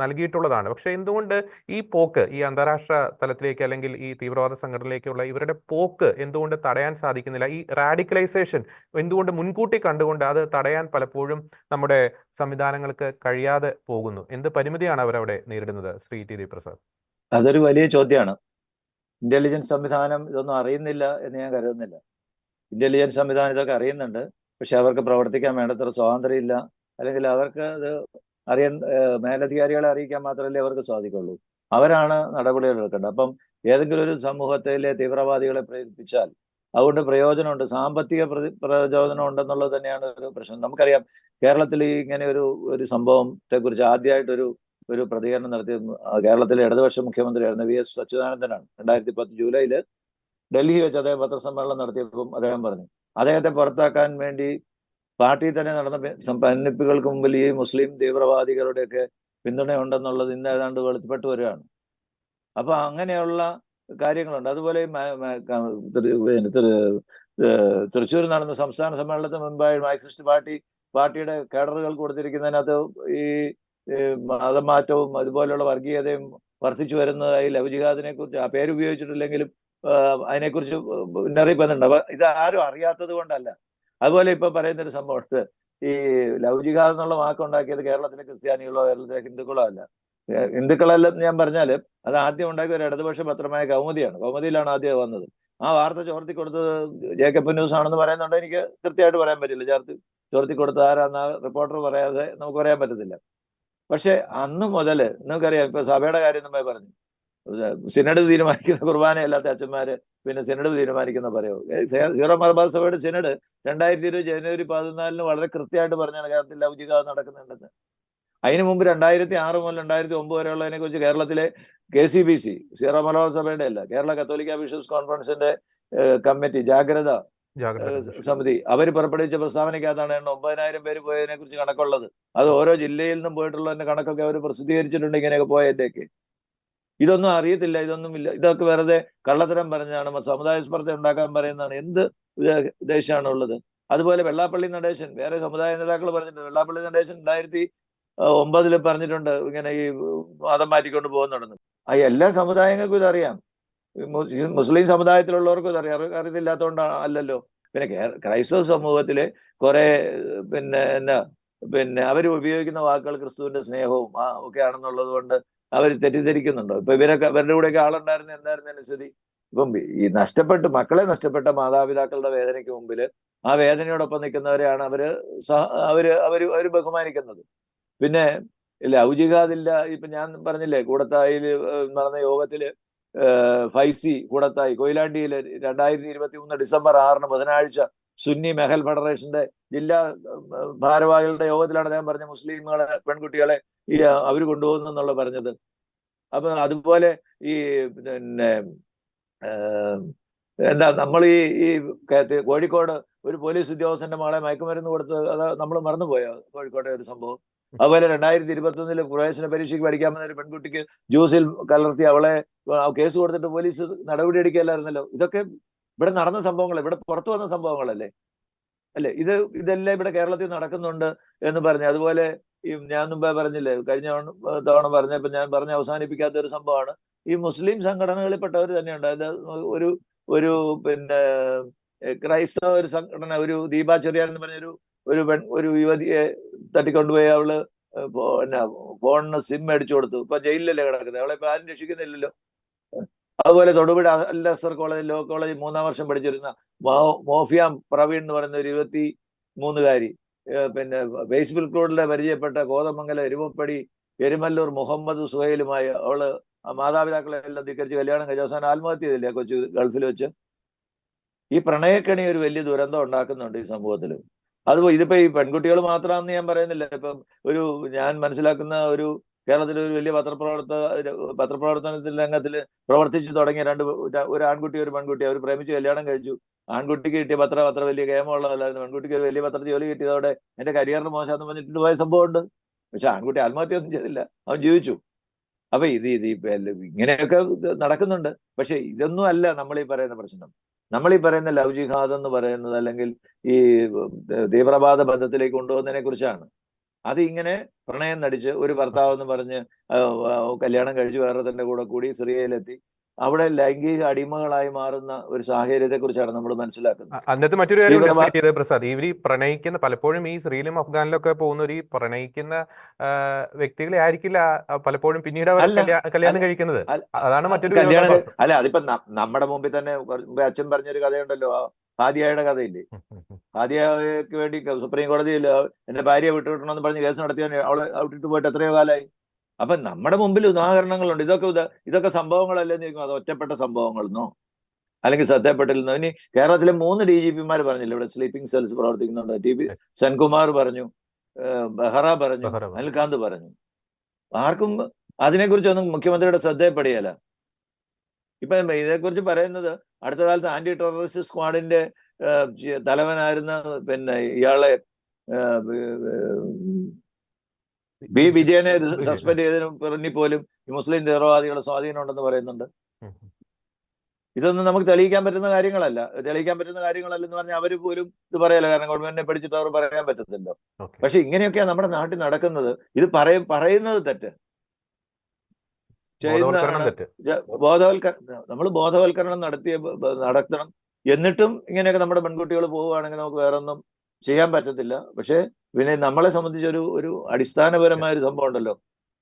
നൽകിയിട്ടുള്ളതാണ്. പക്ഷെ എന്തുകൊണ്ട് ഈ പോക്ക്, ഈ അന്താരാഷ്ട്ര തലത്തിലേക്ക് അല്ലെങ്കിൽ ഈ തീവ്രവാദ സംഘടനയിലേക്കുള്ള ഇവരുടെ പോക്ക് എന്തുകൊണ്ട് തടയാൻ സാധിക്കുന്നില്ല? ഈ റാഡിക്കലൈസേഷൻ എന്തുകൊണ്ട് മുൻകൂട്ടി കണ്ടുകൊണ്ട് അത് തടയാൻ പലപ്പോഴും നമ്മുടെ സംവിധാനങ്ങൾക്ക് കഴിയാതെ പോകുന്നു? എന്ത് പരിമിതിയാണ് അവരവിടെ നേരിടുന്നത്, ശ്രീ ടി ദേവപ്രസാദ്? അതൊരു വലിയ ചോദ്യമാണ്. ഇന്റലിജൻസ് സംവിധാനം ഇതൊന്നും അറിയുന്നില്ല എന്ന് ഞാൻ കരുതുന്നില്ല. ഇന്റലിജൻസ് സംവിധാനം ഇതൊക്കെ അറിയുന്നുണ്ട്, പക്ഷെ അവർക്ക് പ്രവർത്തിക്കാൻ വേണ്ടത്ര സ്വാതന്ത്ര്യം ഇല്ല. അല്ലെങ്കിൽ അവർക്ക് അത് അറിയാൻ മേലധികാരികളെ അറിയിക്കാൻ മാത്രമല്ലേ അവർക്ക് സാധിക്കുള്ളൂ. അവരാണ് നടപടികൾ എടുക്കേണ്ടത്. അപ്പം ഏതെങ്കിലും ഒരു സമൂഹത്തിലെ തീവ്രവാദികളെ പ്രേരിപ്പിച്ചാൽ അതുകൊണ്ട് പ്രയോജനമുണ്ട്, സാമ്പത്തിക പ്രയോജനം ഉണ്ടെന്നുള്ളത് തന്നെയാണ് ഒരു പ്രശ്നം. നമുക്കറിയാം, കേരളത്തിൽ ഇങ്ങനെ ഒരു സംഭവത്തെ കുറിച്ച് ആദ്യമായിട്ടൊരു പ്രതികരണം നടത്തിയ കേരളത്തിലെ ഇടതുപക്ഷ മുഖ്യമന്ത്രിയായിരുന്ന VS അച്യുതാനന്ദനാണ്. 2010 ജൂലൈയിൽ ഡൽഹി വെച്ച് അദ്ദേഹം പത്രസമ്മേളനം നടത്തിയപ്പം അദ്ദേഹം പറഞ്ഞു, അദ്ദേഹത്തെ പുറത്താക്കാൻ വേണ്ടി പാർട്ടിയിൽ തന്നെ നടന്ന ഭിന്നിപ്പുകൾക്ക് മുമ്പിൽ ഈ മുസ്ലിം തീവ്രവാദികളുടെയൊക്കെ പിന്തുണയുണ്ടെന്നുള്ളത് ഇന്ന് ഏതാണ്ട് വെളിപ്പെട്ടു വരികയാണ്. അപ്പൊ അങ്ങനെയുള്ള കാര്യങ്ങളുണ്ട്. അതുപോലെ തൃശ്ശൂർ നടന്ന സംസ്ഥാന സമ്മേളനത്തിന് മുൻപായി മാർക്സിസ്റ്റ് പാർട്ടിയുടെ കേഡറുകൾ കൊടുത്തിരിക്കുന്നതിനകത്ത് ഈ മതം മാറ്റവും അതുപോലെയുള്ള വർഗീയതയും വർദ്ധിച്ചു വരുന്നതായി ലവ് ജിഹാദിനെ കുറിച്ച്, ആ പേര് ഉപയോഗിച്ചിട്ടില്ലെങ്കിലും അതിനെക്കുറിച്ച് മുന്നറിയിപ്പ് വന്നിട്ടുണ്ട്. അപ്പൊ ഇത് ആരും അറിയാത്തത് കൊണ്ടല്ല. അതുപോലെ ഇപ്പൊ പറയുന്നൊരു സംഭവമുണ്ട്, ഈ ലവ് ജിഹാദ് എന്നുള്ള വാക്കുണ്ടാക്കിയത് കേരളത്തിലെ ക്രിസ്ത്യാനികളോ കേരളത്തിലെ ഹിന്ദുക്കളോ അല്ല. ഹിന്ദുക്കളല്ലെന്ന് ഞാൻ പറഞ്ഞാല് അത് ആദ്യം ഉണ്ടാക്കിയ ഒരു ഇടതുപക്ഷ പത്രമായ കൗമുദിയാണ്. കൗമുദിയിലാണ് ആദ്യം വന്നത്. ആ വാർത്ത ചോർത്തി കൊടുത്തത് ജേക്കബ് ന്യൂസ് ആണെന്ന് പറയുന്നുണ്ട്. എനിക്ക് കൃത്യമായിട്ട് പറയാൻ പറ്റില്ല, ചോർത്തി കൊടുത്തത് ആരാന്ന് ആ റിപ്പോർട്ടർ പറയാതെ നമുക്ക് പറയാൻ പറ്റത്തില്ല. പക്ഷെ അന്ന് മുതൽ നമുക്കറിയാം, ഇപ്പൊ സഭയുടെ കാര്യം നമ്മൾ പറഞ്ഞു, സിനഡ് തീരുമാനിക്കുന്ന കുർബാനയല്ലാത്ത അച്ഛന്മാര് പിന്നെ സിനഡ് തീരുമാനിക്കുന്ന പറയോ? സീറോ മലബാർ സഭയുടെ സിനഡ് 2020 ജനുവരി 14 വളരെ കൃത്യമായിട്ട് പറഞ്ഞാണ് കേരളത്തിൽ ലവ് ജിഹാദ് നടക്കുന്നുണ്ടെന്ന്. അതിനു മുമ്പ് 2006 മുതൽ 2009 വരെയുള്ളതിനെ കുറിച്ച് കേരളത്തിലെ KCBC, സീറോ മലബാർ സഭയുടെ അല്ല, കേരള കത്തോലിക്ക ബിഷപ്സ് കോൺഫറൻസിന്റെ കമ്മിറ്റി ജാഗ്രത സമിതി അവർ പുറപ്പെടുവിച്ച പ്രസ്താവനയ്ക്കകത്താണ് 9,000 പേര് പോയതിനെ കുറിച്ച് കണക്കുള്ളത്. അത് ഓരോ ജില്ലയിൽ നിന്നും പോയിട്ടുള്ളതിന്റെ കണക്കൊക്കെ അവർ പ്രസിദ്ധീകരിച്ചിട്ടുണ്ട്, ഇങ്ങനെയൊക്കെ പോയതിന്റെയൊക്കെ. ഇതൊന്നും അറിയത്തില്ല, ഇതൊന്നുമില്ല. ഇതൊക്കെ വെറുതെ കള്ളത്തരം പറഞ്ഞാണ്, സമുദായ സ്പർദ്ധ ഉണ്ടാക്കാൻ പറയുന്നതാണ്. എന്ത് ഉദ്ദേശമാണുള്ളത്? അതുപോലെ വെള്ളാപ്പള്ളി നടേശൻ, വേറെ സമുദായ നേതാക്കൾ പറഞ്ഞിട്ടുണ്ട്. വെള്ളാപ്പള്ളി നടേശൻ 2009 പറഞ്ഞിട്ടുണ്ട്, ഇങ്ങനെ ഈ മതം മാറ്റിക്കൊണ്ട് പോകുന്നുണ്ടെന്ന്. എല്ലാ സമുദായങ്ങൾക്കും ഇതറിയാം. മുസ്ലിം സമുദായത്തിലുള്ളവർക്കും ഇതറിയാം. അറിയത്തില്ലാത്തതുകൊണ്ടാണ് അല്ലല്ലോ. പിന്നെ ക്രൈസ്തവ സമൂഹത്തിലെ കുറെ പിന്നെ അവർ ഉപയോഗിക്കുന്ന വാക്കുകൾ ക്രിസ്തുവിന്റെ സ്നേഹവും ഒക്കെ ആണെന്നുള്ളത് കൊണ്ട് അവർ തെറ്റിദ്ധരിക്കുന്നുണ്ടോ? ഇപ്പൊ ഇവരുടെ കൂടെയൊക്കെ എന്തായിരുന്നതിന് സ്ഥിതി? ഇപ്പം ഈ മക്കളെ നഷ്ടപ്പെട്ട മാതാപിതാക്കളുടെ വേദനയ്ക്ക് മുമ്പിൽ ആ വേദനയോടൊപ്പം നിൽക്കുന്നവരെയാണ് അവര് ബഹുമാനിക്കുന്നത്. പിന്നെ ലവ് ജിഹാദില്ല. ഇപ്പൊ ഞാൻ പറഞ്ഞില്ലേ, കൂടത്തായിൽ നടന്ന യോഗത്തില് ഫൈസി കൂടത്തായി കൊയിലാണ്ടിയില് 2023 ഡിസംബർ 6 ബുധനാഴ്ച സുന്നി മെഹൽ ഫെഡറേഷന്റെ ജില്ലാ ഭാരവാഹികളുടെ യോഗത്തിലാണ് അദ്ദേഹം പറഞ്ഞ മുസ്ലിങ്ങളെ പെൺകുട്ടികളെ അവര് കൊണ്ടുപോകുന്നു എന്നുള്ള പറഞ്ഞത്. അപ്പൊ അതുപോലെ ഈ പിന്നെ നമ്മൾ ഈ കോഴിക്കോട് ഒരു പോലീസ് ഉദ്യോഗസ്ഥന്റെ മകളെ മയക്കുമരുന്ന് കൊടുത്ത് അത് നമ്മൾ മറന്നുപോയോ? കോഴിക്കോട്ടെ ഒരു സംഭവം. അതുപോലെ 2021 പ്രവേശന പരീക്ഷയ്ക്ക് പഠിക്കാൻ വന്ന ഒരു പെൺകുട്ടിക്ക് ജ്യൂസിൽ കലർത്തി അവളെ കേസ് കൊടുത്തിട്ട് പോലീസ് നടപടി എടുക്കുകയല്ലായിരുന്നല്ലോ. ഇതൊക്കെ ഇവിടെ നടന്ന സംഭവങ്ങൾ, ഇവിടെ പുറത്തു വന്ന സംഭവങ്ങളല്ലേ അല്ലെ? ഇതെല്ലാം ഇവിടെ കേരളത്തിൽ നടക്കുന്നുണ്ട് എന്ന് പറഞ്ഞു. അതുപോലെ ഞാൻ മുമ്പേ പറഞ്ഞില്ലേ, കഴിഞ്ഞ തവണ പറഞ്ഞപ്പോ ഞാൻ പറഞ്ഞ് അവസാനിപ്പിക്കാത്ത ഒരു സംഭവമാണ് ഈ മുസ്ലിം സംഘടനകളിൽപ്പെട്ടവർ തന്നെയുണ്ട്. അതായത് ഒരു പിന്നെ ക്രൈസ്തവ ഒരു സംഘടന, ഒരു ദീപാ ചെറിയാൻ എന്ന് പറഞ്ഞൊരു ഒരു യുവതിയെ തട്ടിക്കൊണ്ടുപോയി അവള് പിന്നെ ഫോണിന് സിം അടിച്ചു കൊടുത്തു. ഇപ്പൊ ജയിലിലല്ലേ കിടക്കുന്നത്, അവളെ ഇപ്പൊ ആരും രക്ഷിക്കുന്നില്ലല്ലോ. അതുപോലെ തൊടുപുഴ അൽ അസർ കോളേജ്, ലോ കോളേജ് 3-ാം വർഷം പഠിച്ചിരുന്ന മോഫിയ പ്രവീൺ എന്ന് പറയുന്ന ഒരു 23-കാരി, പിന്നെ ഫേസ്ബുക്കിലൂടെ പരിചയപ്പെട്ട കോതമംഗലം എരുമപ്പടി എരുമല്ലൂർ മുഹമ്മദ് സുഹൈലുമായി അവള് മാതാപിതാക്കളെ എല്ലാം ധിക്കരിച്ച് കല്യാണം കഴിച്ച അവസാനം ആത്മഹത്യ ചെയ്തില്ലേ കൊച്ചു ഗൾഫിൽ വെച്ച്. ഈ പ്രണയക്കണി ഒരു വലിയ ദുരന്തം ഉണ്ടാക്കുന്നുണ്ട് ഈ സമൂഹത്തിൽ. അതുപോലെ ഇതിപ്പോ ഈ പെൺകുട്ടികൾ മാത്രമാണെന്ന് ഞാൻ പറയുന്നില്ല. ഇപ്പം ഞാൻ മനസ്സിലാക്കുന്ന കേരളത്തിലെ ഒരു വലിയ പത്രപ്രവർത്തനത്തിൽ രംഗത്തിൽ പ്രവർത്തിച്ചു തുടങ്ങിയ ഒരു ആൺകുട്ടി ഒരു പെൺകുട്ടി അവർ പ്രേമിച്ച് കല്യാണം കഴിച്ചു. ആൺകുട്ടിക്ക് കിട്ടിയ പത്രം അത്ര വലിയ കേമമുള്ളതല്ലായിരുന്നു. പെൺകുട്ടിക്ക് ഒരു വലിയ പത്രത്തിൽ ജോലി കിട്ടിയതോടെ എന്റെ കരിയറിന് മോശമെന്ന് പറഞ്ഞിട്ട് പോയ സംഭവമുണ്ട്. പക്ഷെ ആൺകുട്ടി ആത്മഹത്യ ഒന്നും ചെയ്തില്ല, അവൻ ജീവിച്ചു. അപ്പൊ ഇത് ഇങ്ങനെയൊക്കെ നടക്കുന്നുണ്ട്. പക്ഷെ ഇതൊന്നും അല്ല നമ്മളീ പറയുന്ന പ്രശ്നം. നമ്മളീ പറയുന്ന ലവ് ജിഹാദ് എന്ന് പറയുന്നത്, അല്ലെങ്കിൽ ഈ തീവ്രവാദ ബന്ധത്തിലേക്ക് കൊണ്ടുപോകുന്നതിനെ കുറിച്ചാണ്. അത് ഇങ്ങനെ പ്രണയം നടിച്ച് ഒരു ഭർത്താവ് എന്ന് പറഞ്ഞ് കല്യാണം കഴിച്ച് വേറെ തന്നെ കൂടെ കൂടി സിറിയയിലെത്തി അവിടെ ലൈംഗിക അടിമകളായി മാറുന്ന ഒരു സാഹചര്യത്തെ കുറിച്ചാണ് നമ്മൾ മനസ്സിലാക്കുന്നത്. അന്നത്തെ മറ്റൊരു കാര്യം പ്രസാദ്, ഇവർ പ്രണയിക്കുന്ന പലപ്പോഴും ഈ ശ്രീലും അഫ്ഗാനിലൊക്കെ പോകുന്ന ഈ പ്രണയിക്കുന്ന വ്യക്തികളെ ആയിരിക്കില്ല പലപ്പോഴും പിന്നീട് അവർ കല്യാണം കഴിക്കുന്നത്. അതാണ് മറ്റൊരു കല്യാണം. അല്ല, അതിപ്പോ നമ്മുടെ മുമ്പിൽ തന്നെ അച്ഛൻ പറഞ്ഞൊരു കഥയുണ്ടല്ലോ, ഹാദിയയുടെ കഥയില്ലേ. ഹാദിയയ്ക്ക് വേണ്ടി സുപ്രീം കോടതിയിൽ എന്റെ ഭാര്യയെ വിട്ടുകിട്ടണമെന്ന് പറഞ്ഞ് കേസ് നടത്തിയാൽ അവളെ വിട്ടിട്ട് പോയിട്ട് എത്രയോ കാലമായി. അപ്പൊ നമ്മുടെ മുമ്പിൽ ഉദാഹരണങ്ങളുണ്ട്. ഇതൊക്കെ സംഭവങ്ങളല്ലെന്ന് ചോദിക്കും. അത് ഒറ്റപ്പെട്ട സംഭവങ്ങളെന്നോ അല്ലെങ്കിൽ ശ്രദ്ധപ്പെട്ടിരുന്നോ? ഇനി കേരളത്തിലെ 3 DGP-മാർ പറഞ്ഞില്ല ഇവിടെ സ്ലീപ്പിംഗ് സെൽസ് പ്രവർത്തിക്കുന്നുണ്ട്. TP സെൻകുമാർ പറഞ്ഞു, ബെഹ്റ പറഞ്ഞു, അനിൽകാന്ത് പറഞ്ഞു. ആർക്കും അതിനെക്കുറിച്ചൊന്നും മുഖ്യമന്ത്രിയുടെ ശ്രദ്ധയപ്പെടുകയല്ല. ഇപ്പൊ ഇതേക്കുറിച്ച് പറയുന്നത് അടുത്ത കാലത്ത് ആന്റി ടെററിസ്റ്റ് സ്ക്വാഡിന്റെ തലവനായിരുന്ന പിന്നെ ഇയാളെ ബി വിജയനെ സസ്പെൻഡ് ചെയ്തതിന് പറഞ്ഞ പോലും മുസ്ലിം തീവ്രവാദികളുടെ സ്വാധീനം ഉണ്ടെന്ന് പറയുന്നുണ്ട്. ഇതൊന്നും നമുക്ക് തെളിയിക്കാൻ പറ്റുന്ന കാര്യങ്ങളല്ല. എന്ന് പറഞ്ഞാൽ അവർ പോലും ഇത് പറയല്ല, കാരണം ഗവൺമെന്റിനെ പഠിച്ചിട്ട് അവർ പറയാൻ പറ്റത്തില്ലോ. പക്ഷെ ഇങ്ങനെയൊക്കെയാണ് നമ്മുടെ നാട്ടിൽ നടക്കുന്നത്. ഇത് പറയുന്നത് തെറ്റ്, നമ്മൾ ബോധവൽക്കരണം നടത്തണം. എന്നിട്ടും ഇങ്ങനെയൊക്കെ നമ്മുടെ പെൺകുട്ടികൾ പോവുകയാണെങ്കിൽ നമുക്ക് വേറെ ഒന്നും ചെയ്യാൻ പറ്റത്തില്ല. പക്ഷെ പിന്നെ നമ്മളെ സംബന്ധിച്ച് ഒരു അടിസ്ഥാനപരമായ ഒരു സംഭവം ഉണ്ടല്ലോ,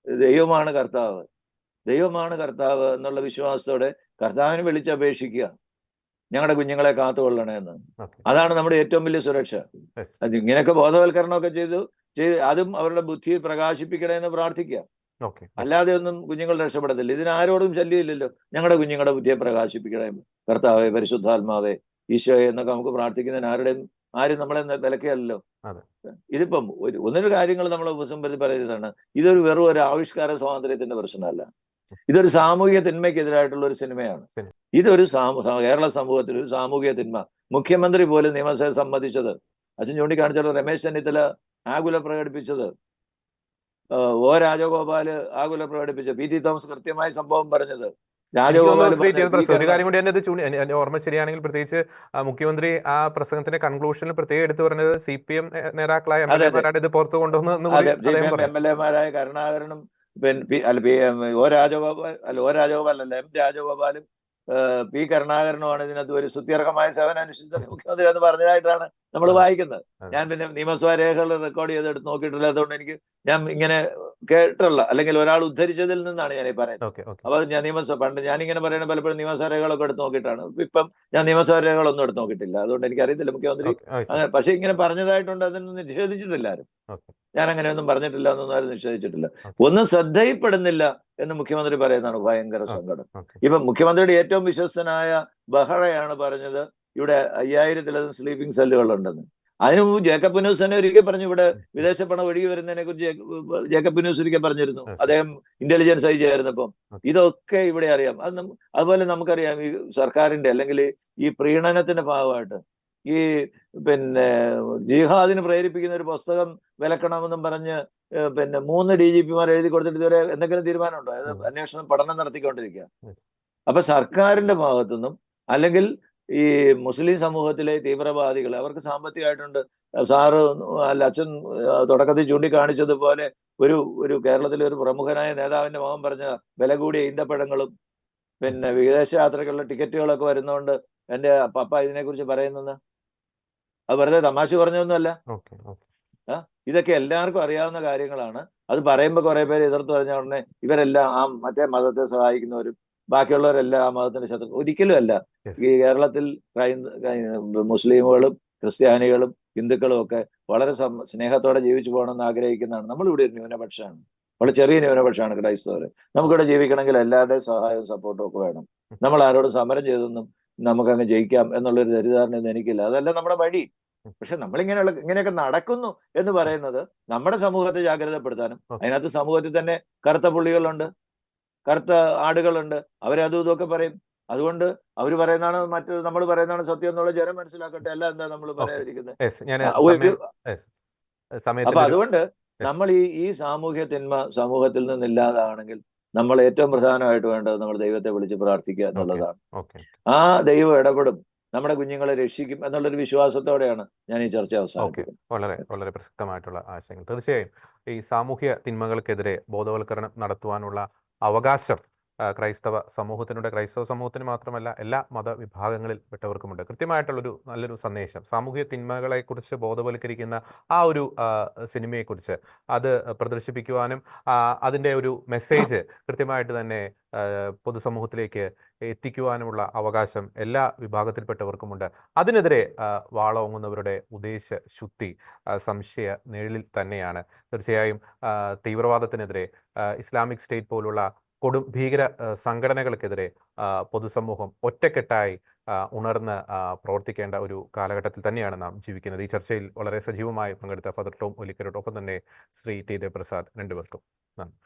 ദൈവമാണ് കർത്താവ് എന്നുള്ള വിശ്വാസത്തോടെ കർത്താവിനെ വിളിച്ചപേക്ഷിക്കുക, ഞങ്ങളുടെ കുഞ്ഞുങ്ങളെ കാത്തുകൊള്ളണമെന്ന്. അതാണ് നമ്മുടെ ഏറ്റവും വലിയ സുരക്ഷ. അത് ഇങ്ങനെയൊക്കെ ബോധവൽക്കരണമൊക്കെ ചെയ്ത് അതും അവരുടെ ബുദ്ധിയിൽ പ്രകാശിപ്പിക്കണമെന്ന് പ്രാർത്ഥിക്കുക. അല്ലാതെ ഒന്നും കുഞ്ഞുങ്ങൾ രക്ഷപ്പെടത്തില്ല. ഇതിനാരോടും ശല്യമില്ലല്ലോ. ഞങ്ങളുടെ കുഞ്ഞുങ്ങളുടെ ബുദ്ധിയെ പ്രകാശിപ്പിക്കണേ കർത്താവേ, പരിശുദ്ധാത്മാവേ, ഈശോയെ എന്നൊക്കെ നമുക്ക് പ്രാർത്ഥിക്കുന്നതിന് ആരും നമ്മളെ വിലക്കുകയല്ലോ. ഇതിപ്പം ഒന്നൊരു കാര്യങ്ങൾ നമ്മൾ ഉപസംഹരിച്ച് പറയുന്നതാണ്, ഇതൊരു വെറും ഒരു ആവിഷ്കാര സ്വാതന്ത്ര്യത്തിന്റെ പ്രശ്നമല്ല. ഇതൊരു സാമൂഹിക തിന്മയ്ക്കെതിരായിട്ടുള്ള ഒരു സിനിമയാണ്. ഇതൊരു കേരള സമൂഹത്തിൽ ഒരു സാമൂഹിക തിന്മ. മുഖ്യമന്ത്രി പോലും നിയമസഭയെ സമ്മതിച്ചത്, അച്ഛൻ ചൂണ്ടിക്കാണിച്ചത്, രമേശ് ചെന്നിത്തല ആകുല പ്രകടിപ്പിച്ചത്, രാജഗോപാല് ആകുല പ്രകടിപ്പിച്ചത്, PT തോമസ് കൃത്യമായ സംഭവം പറഞ്ഞത്, ഒരു കാര്യം കൂടി എന്റെ ഓർമ്മ ശരിയാണെങ്കിൽ, പ്രത്യേകിച്ച് മുഖ്യമന്ത്രി ആ പ്രസംഗത്തിന്റെ കൺക്ലൂഷനിൽ പ്രത്യേകം എടുത്തു പറഞ്ഞത് CPM നേതാക്കളായ MLA-മാരാണ് ഇത് പുറത്തു കൊണ്ടുവന്ന് MLA-മാരായ കരുണാകരനും M രാജഗോപാലും P കരുണാകരനുമാണ് ഇതിനകത്ത് ഒരു സുത്യർഹമായ സേവനം അനുഷ്ഠിച്ചത് മുഖ്യമന്ത്രി എന്ന് പറഞ്ഞതായിട്ടാണ് നമ്മൾ വായിക്കുന്നത്. ഞാൻ പിന്നെ നിയമസഭാ രേഖകൾ റെക്കോർഡ് ചെയ്തെടുത്ത് നോക്കിയിട്ടില്ല. അതുകൊണ്ട് ഞാൻ ഇങ്ങനെ കേട്ടുള്ള അല്ലെങ്കിൽ ഒരാൾ ഉദ്ധരിച്ചതിൽ നിന്നാണ് ഞാൻ ഈ പറയുന്നത്. അപ്പൊ ഞാൻ പണ്ട് ഞാനിങ്ങനെ പറയുന്നത് പലപ്പോഴും നിയമസഭാ രേഖകളൊക്കെ എടുത്ത് നോക്കിയിട്ടാണ്. ഇപ്പം ഞാൻ നിയമസഭാ രേഖകളൊന്നും എടുത്ത് നോക്കിയിട്ടില്ല. അതുകൊണ്ട് എനിക്കറിയത്തില്ല മുഖ്യമന്ത്രി അങ്ങനെ. പക്ഷെ ഇങ്ങനെ പറഞ്ഞതായിട്ടുണ്ട്, അതൊന്നും നിഷേധിച്ചിട്ടില്ല ആരും. ഞാൻ അങ്ങനെയൊന്നും പറഞ്ഞിട്ടില്ല, എന്നൊന്നും ആരും നിഷേധിച്ചിട്ടില്ല. ഒന്നും ശ്രദ്ധയിൽപ്പെടുന്നില്ല എന്ന് മുഖ്യമന്ത്രി പറയുന്നതാണ് ഭയങ്കര സങ്കടം. ഇപ്പൊ മുഖ്യമന്ത്രിയുടെ ഏറ്റവും വിശ്വസ്തനായ ബെഹ്റയാണ് പറഞ്ഞത് ഇവിടെ 5000-ലധികം സ്ലീപ്പിംഗ് സെല്ലുകളുണ്ടെന്ന്. അതിനു മുമ്പ് ജേക്കബ് പുനൂസ് തന്നെ ഒരിക്കൽ പറഞ്ഞു, ഇവിടെ വിദേശ പണം ഒഴുകി വരുന്നതിനെ കുറിച്ച് ജേക്കബ് പുനൂസ് ഒരിക്കൽ പറഞ്ഞിരുന്നു, അദ്ദേഹം ഇന്റലിജൻസ് ഐജി ആയിരുന്നപ്പം. ഇതൊക്കെ ഇവിടെ അറിയാം. അതുപോലെ നമുക്കറിയാം ഈ സർക്കാരിന്റെ അല്ലെങ്കിൽ ഈ പ്രീണനത്തിന്റെ ഭാഗമായിട്ട് ഈ പിന്നെ ജിഹാദിന് പ്രേരിപ്പിക്കുന്ന ഒരു പുസ്തകം വിലക്കണമെന്നും പറഞ്ഞ് 3 DGP-മാർ എഴുതി കൊടുത്തിട്ട് ഇതുവരെ എന്തെങ്കിലും തീരുമാനമുണ്ടോ? അന്വേഷണം പഠനം നടത്തിക്കൊണ്ടിരിക്കുക. അപ്പൊ സർക്കാരിന്റെ ഭാഗത്തുനിന്നും അല്ലെങ്കിൽ ഈ മുസ്ലിം സമൂഹത്തിലെ തീവ്രവാദികൾ അവർക്ക് സാമ്പത്തികമായിട്ടുണ്ട്. സാറ് അച്ഛൻ തുടക്കത്തിൽ ചൂണ്ടിക്കാണിച്ചതുപോലെ ഒരു കേരളത്തിലെ ഒരു പ്രമുഖനായ നേതാവിന്റെ മകൻ പറഞ്ഞ വില കൂടിയ ഈന്തപ്പഴങ്ങളും വിദേശ യാത്രകളുടെ ടിക്കറ്റുകളൊക്കെ വരുന്നതുകൊണ്ട് എന്റെ പപ്പ ഇതിനെക്കുറിച്ച് പറയുന്നത്. അത് വെറുതെ തമാശ പറഞ്ഞൊന്നുമല്ല. ഓക്കെ ഓക്കെ ഇതൊക്കെ എല്ലാവർക്കും അറിയാവുന്ന കാര്യങ്ങളാണ്. അത് പറയുമ്പോൾ കുറെ പേര് എതിർത്ത് പറഞ്ഞ ഉടനെ ഇവരെല്ലാം ആ മറ്റേ മതത്തെ സഹായിക്കുന്നവരും ബാക്കിയുള്ളവരെല്ലാം ആ മതത്തിന്റെ ശത്രു, ഒരിക്കലും അല്ല. ഈ കേരളത്തിൽ മുസ്ലിമുകളും ക്രിസ്ത്യാനികളും ഹിന്ദുക്കളും ഒക്കെ വളരെ സ്നേഹത്തോടെ ജീവിച്ചു പോകണമെന്ന് ആഗ്രഹിക്കുന്നതാണ്. നമ്മളിവിടെ ഒരു ന്യൂനപക്ഷമാണ്, വളരെ ചെറിയ ന്യൂനപക്ഷമാണ് ക്രൈസ്തവർ. നമുക്കിവിടെ ജീവിക്കണമെങ്കിൽ എല്ലാവരുടെയും സഹായവും സപ്പോർട്ടും ഒക്കെ വേണം. നമ്മൾ ആരോടും സമരം ചെയ്തൊന്നും നമുക്കങ്ങ് ജയിക്കാം എന്നുള്ളൊരു തെറ്റിദ്ധാരണയൊന്നും എനിക്കില്ല. അതല്ല നമ്മുടെ വഴി. പക്ഷെ ഇങ്ങനെയൊക്കെ നടക്കുന്നു എന്ന് പറയുന്നത് നമ്മുടെ സമൂഹത്തെ ജാഗ്രതപ്പെടുത്താനും, അതിനകത്ത് സമൂഹത്തിൽ തന്നെ കറുത്ത പുള്ളികളുണ്ട്, കറുത്ത ആടുകളുണ്ട്, അവരതും ഇതൊക്കെ പറയും. അതുകൊണ്ട് അവർ പറയുന്നതാണ് നമ്മൾ പറയുന്നതാണ് സത്യം എന്നുള്ള ജനം മനസ്സിലാക്കട്ടെ. അല്ല എന്താ നമ്മൾ പറയാതിരിക്കുന്നത്? അപ്പൊ അതുകൊണ്ട് നമ്മൾ ഈ സാമൂഹ്യ തിന്മ സമൂഹത്തിൽ നിന്നില്ലാതാണെങ്കിൽ നമ്മൾ ഏറ്റവും പ്രധാനമായിട്ട് വേണ്ടത് നമ്മൾ ദൈവത്തെ വിളിച്ച് പ്രാർത്ഥിക്കുക എന്നുള്ളതാണ്. ആ ദൈവം ഇടപെടും, നമ്മുടെ കുഞ്ഞുങ്ങളെ രക്ഷിക്കും എന്നുള്ളൊരു വിശ്വാസത്തോടെയാണ് ഞാൻ ഈ ചർച്ച അവസാനിപ്പിക്കുന്നത്. വളരെ വളരെ പ്രസക്തമായിട്ടുള്ള ആശയങ്ങൾ. തീർച്ചയായും ഈ സാമൂഹ്യ തിന്മകൾക്കെതിരെ ബോധവൽക്കരണം നടത്തുവാനുള്ള അവകാശം ക്രൈസ്തവ സമൂഹത്തിന് മാത്രമല്ല എല്ലാ മതവിഭാഗങ്ങളിൽ പെട്ടവർക്കുമുണ്ട്. കൃത്യമായിട്ടുള്ളൊരു നല്ലൊരു സന്ദേശം സാമൂഹ്യ തിന്മകളെക്കുറിച്ച് ബോധവൽക്കരിക്കുന്ന ആ ഒരു സിനിമയെക്കുറിച്ച് അത് പ്രദർശിപ്പിക്കുവാനും അതിൻ്റെ ഒരു മെസ്സേജ് കൃത്യമായിട്ട് തന്നെ പൊതുസമൂഹത്തിലേക്ക് എത്തിക്കുവാനുമുള്ള അവകാശം എല്ലാ വിഭാഗത്തിൽപ്പെട്ടവർക്കുമുണ്ട്. അതിനെതിരെ വാളോങ്ങുന്നവരുടെ ഉദ്ദേശ ശുദ്ധി സംശയ നിഴലിൽ തന്നെയാണ്. തീർച്ചയായും തീവ്രവാദത്തിനെതിരെ ഇസ്ലാമിക് സ്റ്റേറ്റ് പോലുള്ള കൊടും ഭീകര സംഘടനകൾക്കെതിരെ പൊതുസമൂഹം ഒറ്റക്കെട്ടായി ഉണർന്ന് പ്രവർത്തിക്കേണ്ട ഒരു കാലഘട്ടത്തിൽ തന്നെയാണ് നാം ജീവിക്കുന്നത്. ഈ ചർച്ചയിൽ വളരെ സജീവമായി പങ്കെടുത്ത ഫാദർ ടോം ഒലിക്കരോടൊപ്പം തന്നെ ശ്രീ ടി ദേവപ്രസാദ്, രണ്ടുപേർക്കും നന്ദി.